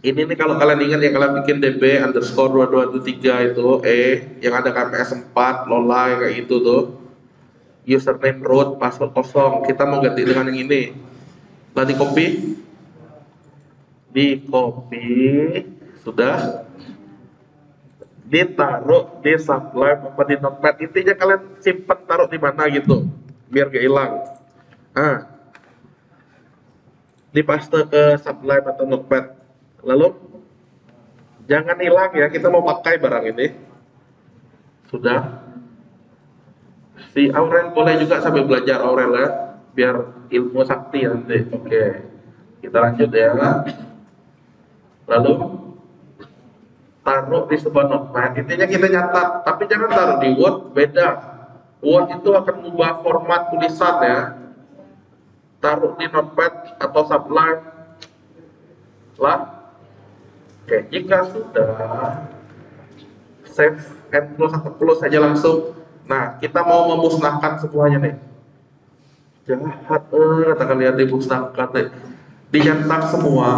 [SPEAKER 1] ini nih kalau kalian ingat yang kalian bikin db underscore 2213 itu yang ada KPS 4 lola kayak itu tuh, username root password kosong, kita mau ganti dengan yang ini. Lah di copy sudah, ditaruh di Sublime apa di Notepad, intinya kalian simpen taruh di mana gitu biar gak hilang. Dipaste ke Sublime atau Notepad. Lalu jangan hilang ya, kita mau pakai barang ini. Sudah. Si Aurel boleh juga sambil belajar Aurel ya, biar ilmu sakti nanti. Oke, kita lanjut ya. Lalu taruh di sebuah notepad, intinya kita nyatat, tapi jangan taruh di Word, beda. Word itu akan mengubah format tulisan ya. Taruh di notepad atau Sublime lah. Oke, jika sudah, save and close atau close saja langsung. Nah, kita mau memusnahkan semuanya nih. Jahat, kata kalian dimusnahkan nih. Dinyantang semua.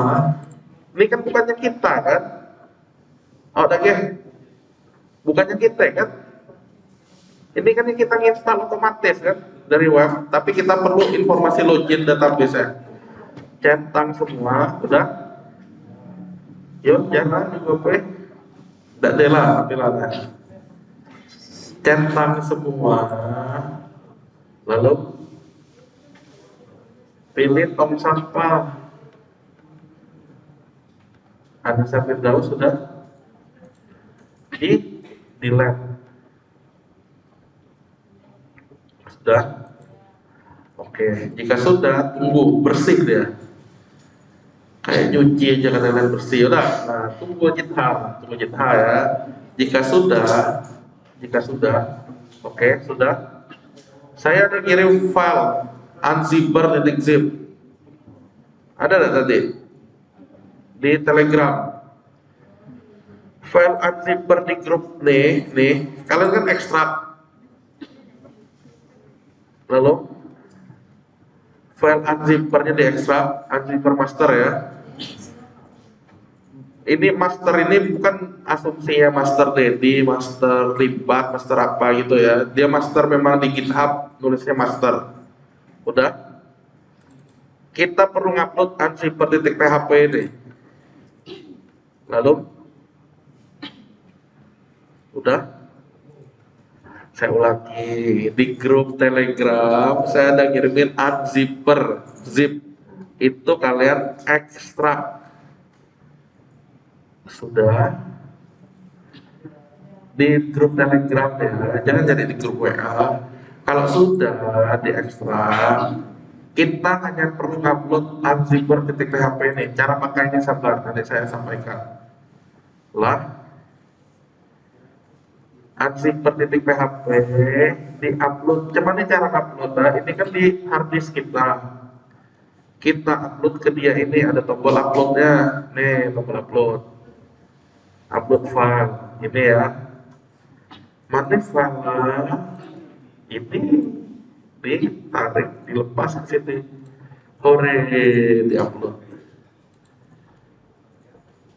[SPEAKER 1] Ini kan bukannya kita kan? Oh, udah ya? Bukannya kita kan? Ini kan yang kita install otomatis kan dari web, tapi kita perlu informasi login database ya. Centang semua, udah. Yuk, jangan juga tidak dela tampilannya. Centang semua, lalu pilih tong sampah. Ada Firdaus sudah. di delete. Sudah? Oke, jika sudah, tunggu bersih dia. Kayak nyuci aja kadang-kadang bersih, udah. Nah, tunggu jitha ya. Jika sudah, oke, sudah. Saya ada kirim file unzipper.zip. Ada nggak tadi di Telegram? File unzipper di grup nih, kalian kan ekstrak. Lalu file unzippernya diekstrak, unzipper master ya. Ini master ini bukan asumsinya master Dedi, master Libat, master apa gitu ya. Dia master memang di GitHub nulisnya master. Udah? Kita perlu ngupload unzipper.php ini. Lalu? Udah? Saya ulangi, di grup Telegram saya ada ngirimin unzipper zip. Itu kalian ekstrak. Sudah di grup Telegram ya, jangan jadi di grup WA. Kalau sudah diekstrak, kita hanya perlu upload unzipper.php ini. Cara pakainya sabar, nanti saya sampaikan. Lah, unzipper.php diupload. Cuman ini cara upload, ini kan di hard disk kita upload ke dia. Ini ada tombol uploadnya, nih tombol upload file ini ya. Mana file ini ditarik, dilepas ke sini, hore, diupload.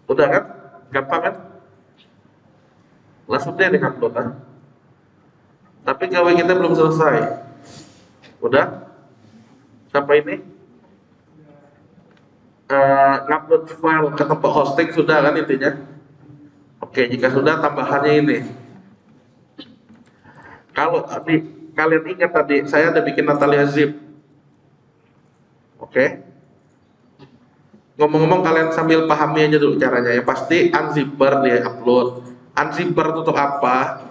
[SPEAKER 1] Udah kan, gampang kan, langsung deh di-upload kan. Tapi gawe kita belum selesai. Udah sampai ini ngupload file ke tempat hosting sudah kan intinya. Oke, jika sudah tambahannya ini. Kalau tadi kalian ingat tadi saya ada bikin Natalia zip. Oke. Ngomong-ngomong kalian sambil pahami aja dulu caranya ya. Pasti unzipper dia upload. Unzipper itu untuk apa?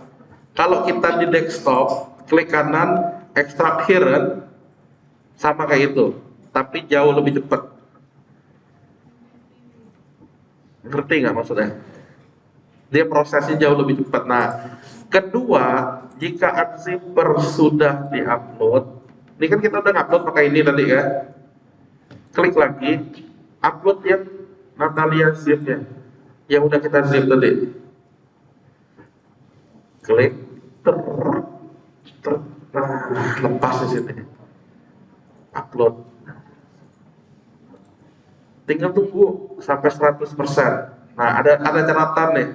[SPEAKER 1] Kalau kita di desktop, klik kanan, extract here, sama kayak itu, tapi jauh lebih cepat. Ngerti nggak maksudnya? Dia prosesnya jauh lebih cepat. Nah, kedua, jika unzipper sudah diupload, ini kan kita udah upload pakai ini tadi ya. Klik lagi, upload yang Natalia zip-nya, yang udah kita zip tadi. Klik, nah, lepas di sini, upload. Tinggal tunggu sampai 100%. Nah, ada catatan nih.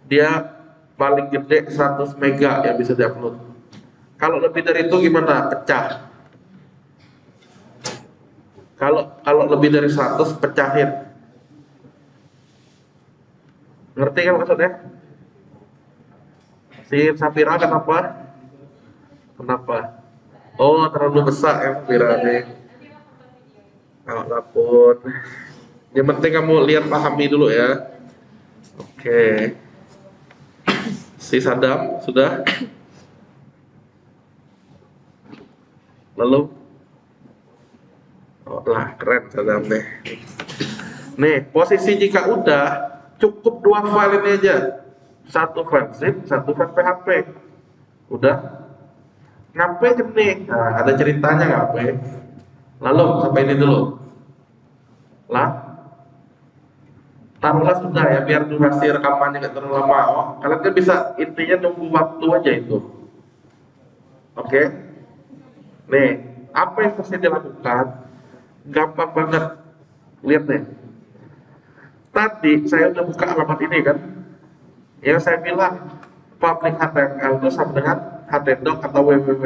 [SPEAKER 1] Dia paling gede 100 mega yang bisa diupload. Kalau lebih dari itu gimana? Pecah. Kalau lebih dari 100 pecahin. Ngerti kan maksudnya? Si Safira kenapa? Oh, terlalu besar ya Safira nih. Apapun. Yang penting kamu lihat pahami dulu ya. Oke. Si Sadam sudah. Lalu, oh lah keren Sadam deh. Nih posisi jika udah cukup 2 file ini aja. Satu file zip, satu file PHP. Udah. Ngapain nih? Nah, ada ceritanya ngapain? Lalu sampai ini dulu. Lah. Taruhlah sudah ya, biar durasi rekamannya nggak terlalu lama. Oh, kalian kan bisa intinya nunggu waktu aja itu. Oke? Nih, apa yang mesti dilakukan? Gampang banget. Lihat nih. Tadi saya udah buka alamat ini kan. Yang saya bilang public HTML itu sama dengan htdoc atau www.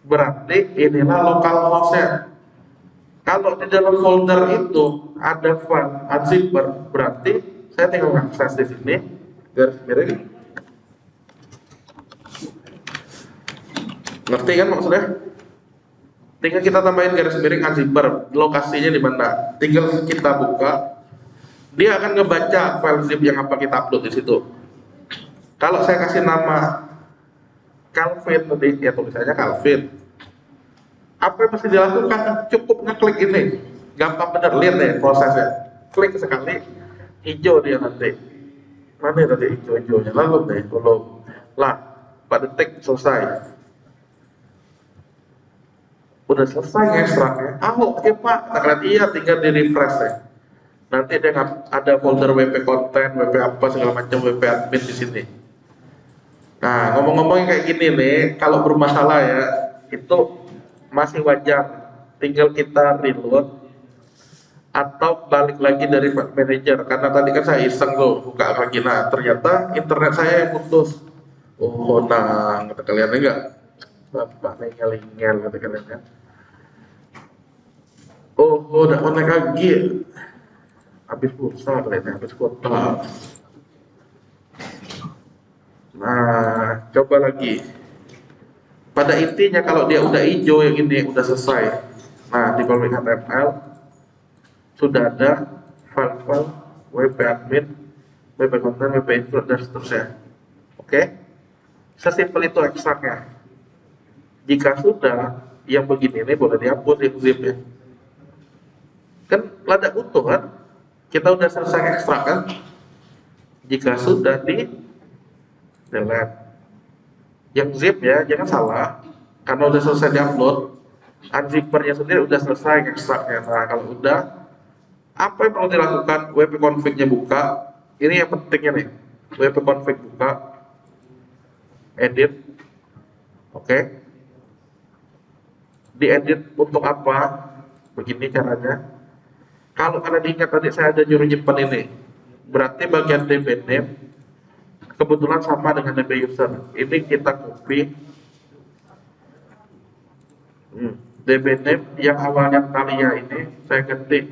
[SPEAKER 1] Berarti inilah localhost-nya. Kalau di dalam folder itu ada file unzipper, berarti saya tinggal mengakses di sini, garis miring. Ngerti kan maksudnya? Tinggal kita tambahin garis miring unzipper, lokasinya di mana. Tinggal kita buka, dia akan ngebaca file zip yang apa kita upload di situ. Kalau saya kasih nama Calvin tadi, ya tulisannya Calvin. Apa yang mesti dilakukan? Cukup ngeklik ini. Gampang bener, lihat deh prosesnya. Klik sekali, hijau dia nanti. Mana tadi hijau-hijaunya? Lalu deh, belum. Lah, 4 detik selesai. Udah selesai ekstraknya. Ah, oke Pak. Kita kalian iya, tinggal di refresh ya. Nanti dia ada folder WP konten, WP apa segala macam, WP admin di sini. Nah, ngomong-ngomong kayak gini nih, kalau bermasalah ya, itu masih wajar. Tinggal kita reload atau balik lagi dari file manager. Karena tadi kan saya iseng tuh buka lagi, nah ternyata internet saya yang putus. Oh, nah, kata kalian enggak? Bapak ngel-ngel kata kalian kan. Oh, udah connect lagi. Habis pulsa kalian, habis kuota. Nah, coba lagi. Pada intinya kalau dia udah hijau yang ini udah selesai. Nah, di kolom HTML sudah ada file-file WP admin, WP content, WP include dan seterusnya. Oke? Sesimpel itu ekstraknya. Jika sudah, yang begini ini boleh dihapus yang zip ya. Kan lada utuh kan? Kita udah selesai ekstrak kan? Jika sudah di delete. Yang zip ya, jangan salah. Karena udah selesai diupload, unzippernya sendiri udah selesai ekstraknya. Nah, kalau udah, apa yang perlu dilakukan? WP config-nya buka. Ini yang pentingnya nih. WP config buka, edit. Oke. Diedit untuk apa? Begini caranya. Kalau kalian ingat tadi saya ada nyuruh nyimpan ini, berarti bagian DB name kebetulan sama dengan DB user. Ini kita copy DB name yang awalnya Talia ini saya ganti.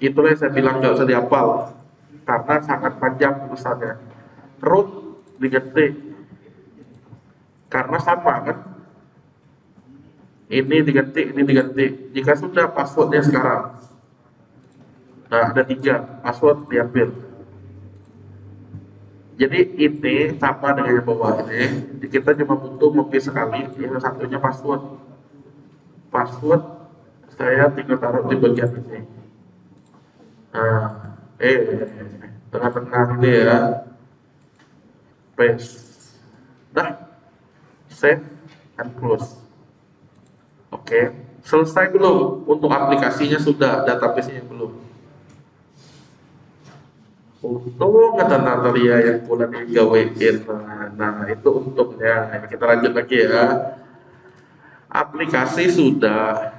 [SPEAKER 1] Itulah yang saya bilang nggak usah dihafal karena sangat panjang tulisannya. Root diganti karena sama kan. Ini diganti, ini diganti. Jika sudah passwordnya sekarang, nah ada 3 password diambil. Jadi ini sama dengan yang bawah ini. Kita cuma butuh copy sekali. Yang satunya password. Password saya tinggal taruh di bagian ini. Nah, tengah-tengah ini ya. Paste. Dah, save and close. Oke, selesai belum? Untuk aplikasinya sudah, database-nya belum. Untung kata Natalia yang bulan ini gawein. Nah, itu untungnya. Kita lanjut lagi ya. Aplikasi sudah.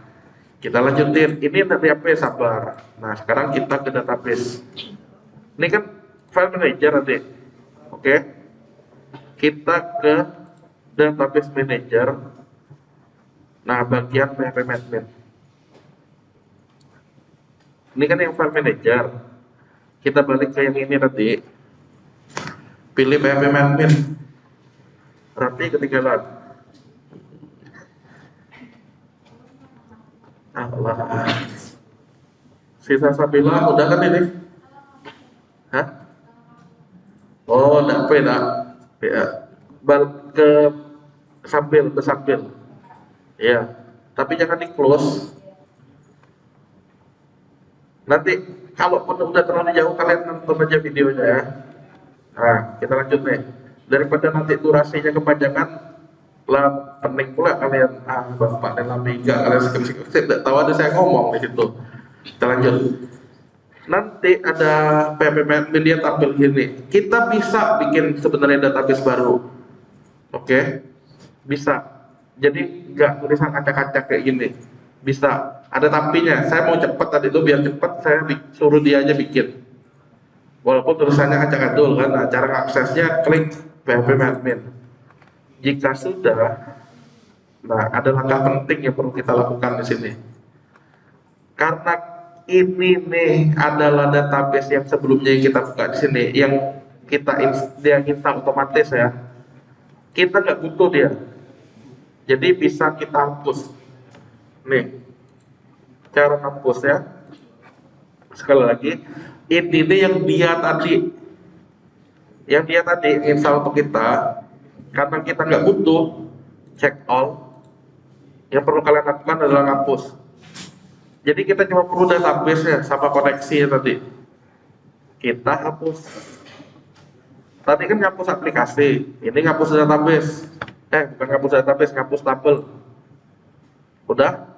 [SPEAKER 1] Kita lanjutin. Ini nanti apa ya, sabar. Nah, sekarang kita ke database. Ini kan file manager nanti. Oke. Kita ke database manager. Nah, bagian PHP admin. Ini kan yang file manager. Kita balik ke yang ini tadi. Pilih PHP admin. Rapi ketinggalan. Allah. Sisa Sabila udah kan ini? Hah? Oh, enggak beda. Ya. Balik ke sambil. Ya, tapi jangan di close. Nanti kalau udah terlalu jauh kalian nonton aja videonya ya. Nah, kita lanjut nih. Daripada nanti durasinya kepanjangan, lah pening pula kalian. Bapak dan Amiga kalian skip. Saya tidak tahu ada saya ngomong di situ. Kita lanjut. Nanti ada PHP media tampil gini. Kita bisa bikin sebenarnya database baru. Oke? Bisa. Jadi nggak tulisan acak-acak kayak gini, bisa ada tapinya. Saya mau cepat tadi itu biar cepat, saya suruh dia aja bikin walaupun tulisannya acak-adul kan. Nah, cara aksesnya klik PHP admin. Jika sudah, nah ada langkah penting yang perlu kita lakukan di sini karena ini nih adalah database yang sebelumnya yang kita buka di sini, yang dia install otomatis ya. Kita nggak butuh dia. Jadi bisa kita hapus. Nih, cara hapus ya. Sekali lagi, ini yang dia tadi. yang dia tadi install untuk kita, karena kita nggak butuh check all, yang perlu kalian lakukan adalah ngapus. Jadi kita cuma perlu database-nya sama koneksinya tadi. Kita hapus. Tadi kan ngapus aplikasi, ini ngapus database. Bukan ngapus database, ngapus tabel. Udah?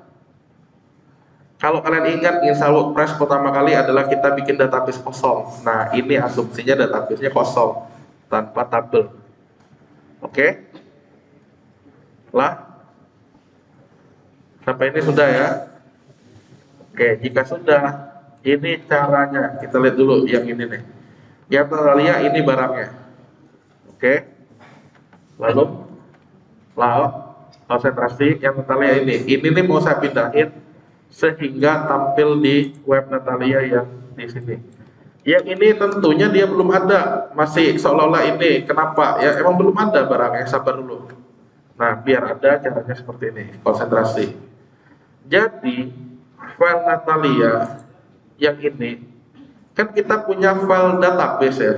[SPEAKER 1] Kalau kalian ingat install WordPress pertama kali adalah kita bikin database kosong. Nah, ini asumsinya database-nya kosong tanpa tabel. Oke? Lah? Sampai ini sudah ya? Oke, jika sudah, ini caranya. Kita lihat dulu yang ini nih. Yang Natalia ini barangnya. Oke? Lalu konsentrasi yang Natalia ini. Ini nih mau saya pindahin sehingga tampil di web Natalia yang di sini. Yang ini tentunya dia belum ada, masih seolah-olah ini. Kenapa? Ya emang belum ada barangnya, sabar dulu. Nah, biar ada caranya seperti ini, konsentrasi. Jadi, file Natalia yang ini, kan kita punya file database ya.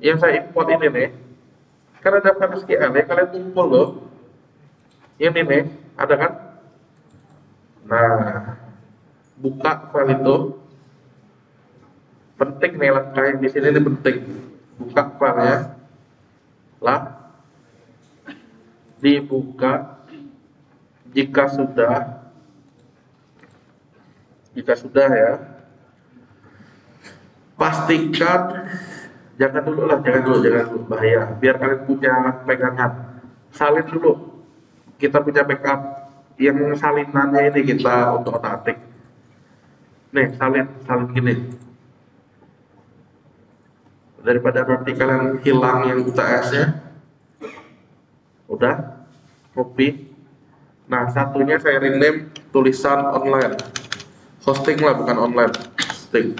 [SPEAKER 1] Yang saya import ini nih, kan ada file SQL ya, kalian kumpul loh. Ini nih, ada kan? Nah, buka file itu. Penting nih langkah yang di sini ini penting. Buka filenya. Lah, dibuka. Jika sudah ya, pastikan jangan dulu bahaya. Biar kalian punya pegangan. Salin dulu. Kita punya backup. Yang salinannya ini kita untuk otak-atik. Nih, salin gini. Daripada nanti kalian hilang yang UTS-nya. Udah, copy. Nah, satunya saya rename tulisan online. Hosting lah, bukan online. Hosting.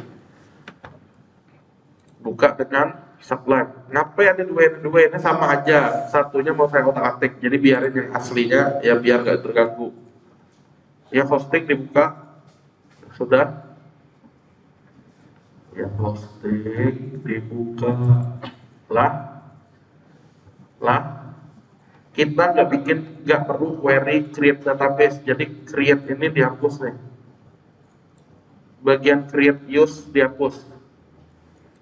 [SPEAKER 1] Buka dengan Sublime. Ngapain ada dua ini sama aja. Satunya mau saya otak-atik. Jadi biarin yang aslinya ya biar nggak terganggu. Ya hosting dibuka. Sudah. Ya hosting dibuka. Lah. Kita nggak perlu query create database. Jadi create ini dihapus nih. Bagian create use dihapus.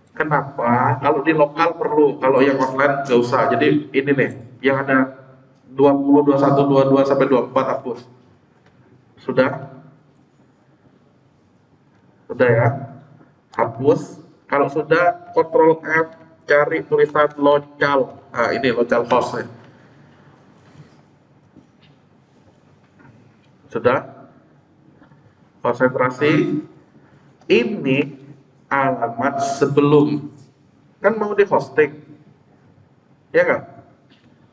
[SPEAKER 1] Kenapa? Kalau di lokal perlu, kalau yang online nggak usah. Jadi ini nih, yang ada 20, 21, 22 sampai 24 hapus. Sudah? Sudah ya? Hapus. Kalau sudah, Ctrl F, cari tulisan local. Nah, ini local host nih. Sudah? Konsentrasi. Ini alamat sebelum, kan mau di hosting ya kan,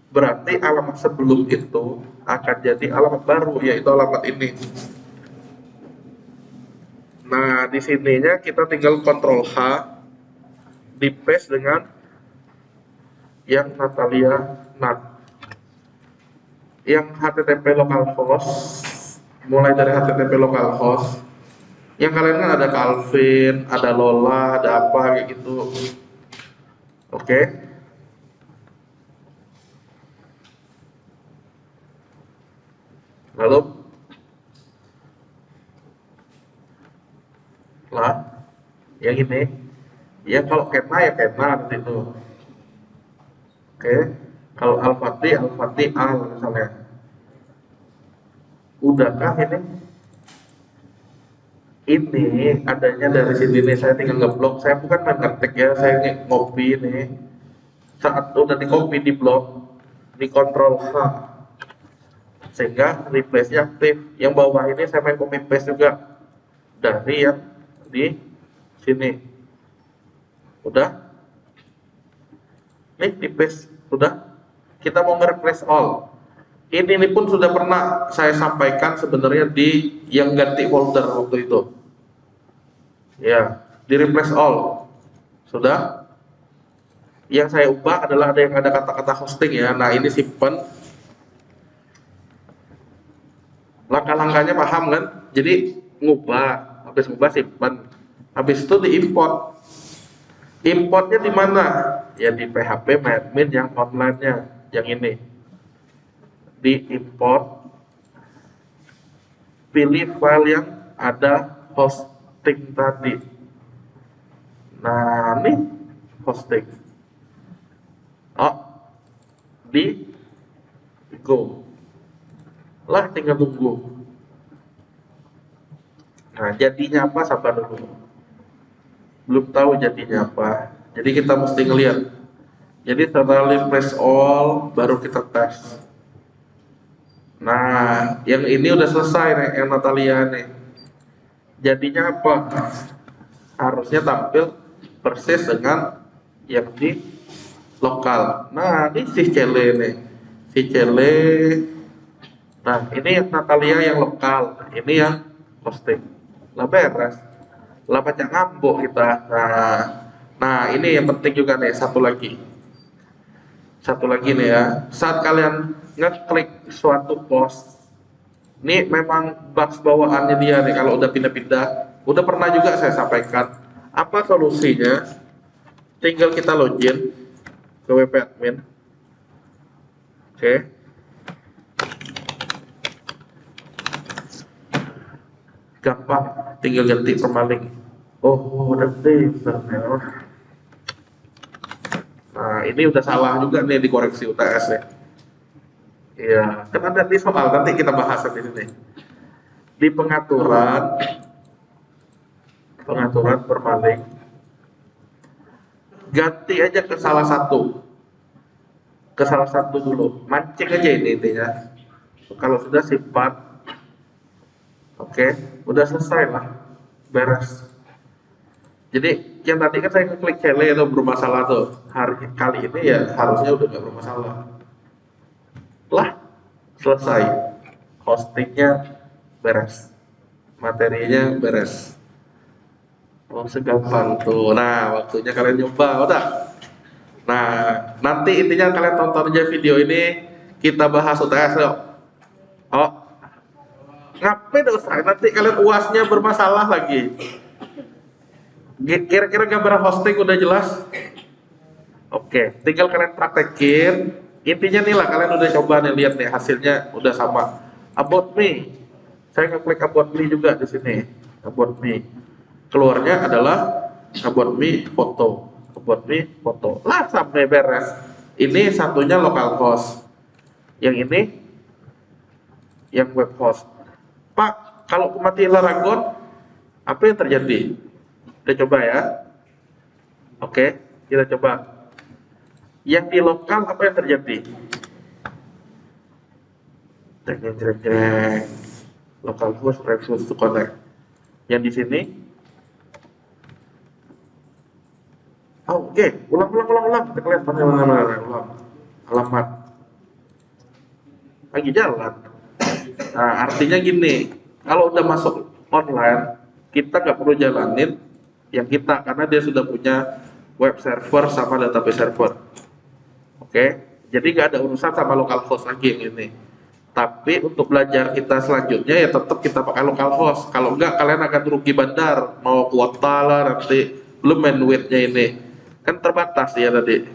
[SPEAKER 1] berarti alamat sebelum itu akan jadi alamat baru, yaitu alamat ini. Nah, di sininya kita tinggal Ctrl H, di paste dengan yang Natalia NAT, yang HTTP localhost, mulai dari HTTP localhost. Yang kalian kan ada Calvin, ada Lola, ada apa kayak gitu. Oke. Lalu yang ini. Ya kalau Kena ya Kena gitu. Oke. Kalau Al-Fatih Al misalnya. Udahkah ini? Ini adanya dari sini nih, saya tinggal ngeblok. Saya bukan main ngetik ya, saya ngopi nih. Saat udah di copy di blok, di Ctrl H, sehingga replace-nya aktif. Yang bawah ini saya main copy paste juga dari yang di sini. Udah? Nih di paste, udah. Kita mau nge-replace all. Ini pun sudah pernah saya sampaikan sebenarnya di yang ganti folder waktu itu. Ya, di replace all. Sudah? Yang saya ubah adalah ada yang ada kata-kata hosting ya. Nah, ini simpen. Langkah-langkahnya paham kan? Jadi ngubah, habis ngubah simpen. Habis itu diimport. Importnya di mana? Ya di PHP admin yang online-nya, yang ini. Di import, pilih file yang ada hosting tadi. Nah, ini hosting. Oh, di go. Lah tinggal tunggu. Nah, jadinya apa? Sabar dulu. Belum tahu jadinya apa. Jadi kita mesti ngelihat. Jadi setelah press all, baru kita tes. Nah, yang ini udah selesai nih, yang Natalia nih. Jadinya apa? Harusnya tampil persis dengan yang di lokal. Nah, ini si Cele nih. Si Cele. Nah, ini yang Natalia yang lokal. Ini yang hosting. Lah beres. Lah baca ngambuk kita. Nah, ini yang penting juga nih, satu lagi. Satu lagi nih ya. Saat kalian ngeklik suatu post, ini memang bugs bawaannya dia nih kalau udah pindah-pindah. Udah pernah juga saya sampaikan. Apa solusinya? Tinggal kita login ke WP admin. Oke. Gampang, tinggal ganti permaling. Oh, nanti. Nah, ini udah salah juga nih dikoreksi UTS ya. Iya, kan ada di soal nanti kita bahas di sini. Di pengaturan permaling, ganti aja ke salah satu dulu, mancing aja ini intinya. Kalau sudah sifat, oke, udah selesai lah, beres. Jadi yang tadi kan saya klik Cele itu bermasalah tuh, kali ini ya harusnya udah nggak bermasalah. Lah, selesai, hostingnya beres, materinya beres. Oh, segampang tuh. Nah, waktunya kalian nyoba, udah. Nah, nanti intinya kalian tonton aja video ini, kita bahas UTS yuk. Oh, ngapain usah? Nanti kalian UASnya bermasalah lagi. Kira-kira gambar hosting udah jelas? Oke, tinggal kalian praktekin. Intinya nih lah, kalian udah coba nih, lihat nih hasilnya udah sama. About me, saya ngeklik about me juga di sini. About me, keluarnya adalah about me foto, about me foto. Lah sampai beres. Ini satunya localhost, yang ini yang web host. Pak, kalau kematian Laragon, apa yang terjadi? Kita coba ya. Oke, kita coba. Yang di lokal apa yang terjadi? Jreng. Localhost refuse to connect. Yang di sini. Oh, oke, ulang. Kita lihat mana. Ulang. Alamat. Lagi jalan. Nah, artinya gini, kalau udah masuk online, kita nggak perlu jalanin yang kita, karena dia sudah punya web server sama database server. Oke, jadi nggak ada urusan sama localhost lagi yang ini. Tapi untuk belajar kita selanjutnya ya tetap kita pakai localhost. Kalau enggak kalian akan rugi bandar, mau kuota lah nanti, belum bandwidth-nya ini kan terbatas ya tadi.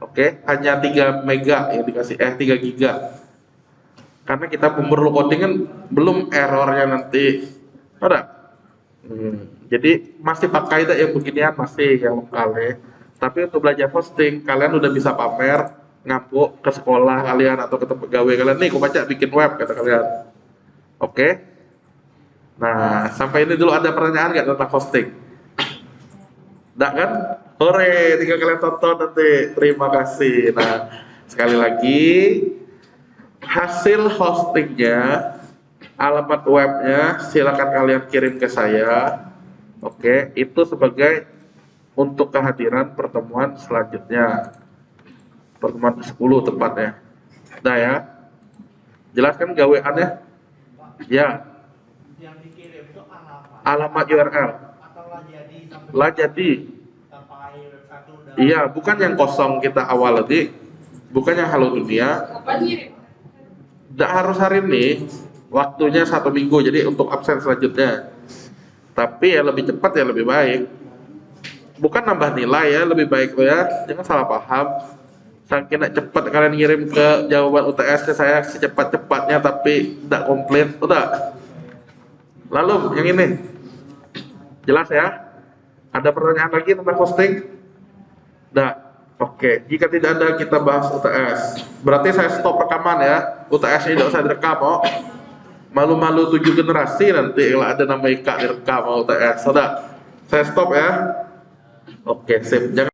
[SPEAKER 1] Oke, hanya 3 mega yang dikasih, 3 giga. Karena kita perlu coding kan belum errornya nanti. Ada. Jadi masih pakai yang beginian, masih yang lokal ya. Tapi untuk belajar hosting, kalian udah bisa pamer, ngapuk ke sekolah kalian atau ke tempat gawe kalian, nih aku baca bikin web kata kalian. Oke. Nah, sampai ini dulu ada pertanyaan nggak tentang hosting? Nggak kan? Hore, tinggal kalian tonton nanti. Terima kasih. Nah, sekali lagi, hasil hostingnya, alamat webnya silakan kalian kirim ke saya. Oke, itu sebagai untuk kehadiran pertemuan selanjutnya, pertemuan 10 tepatnya. Nah ya, jelaskan gaweannya. Ya. Yang dikirim itu alamat URL. Atau lah jadi. Iya, bukan yang kosong kita awal tadi, bukan yang halo dunia. Tidak harus hari ini, waktunya 1 minggu, jadi untuk absen selanjutnya. Tapi ya lebih cepat ya lebih baik. bukan nambah nilai ya, lebih baik tuh ya, jangan salah paham. Saking cepat kalian ngirim ke jawaban UTS ke saya secepat-cepatnya tapi tidak komplit, udah. Lalu yang ini, jelas ya? Ada pertanyaan lagi tentang hosting? Nah, oke. Jika tidak ada, kita bahas UTS. Berarti saya stop rekaman ya. UTS ini tidak usah direkam, oh. Malu-malu 7 generasi nanti kalau ada nama IKA direkam UTS. Sudah. Saya stop ya. Oke, sip. Jangan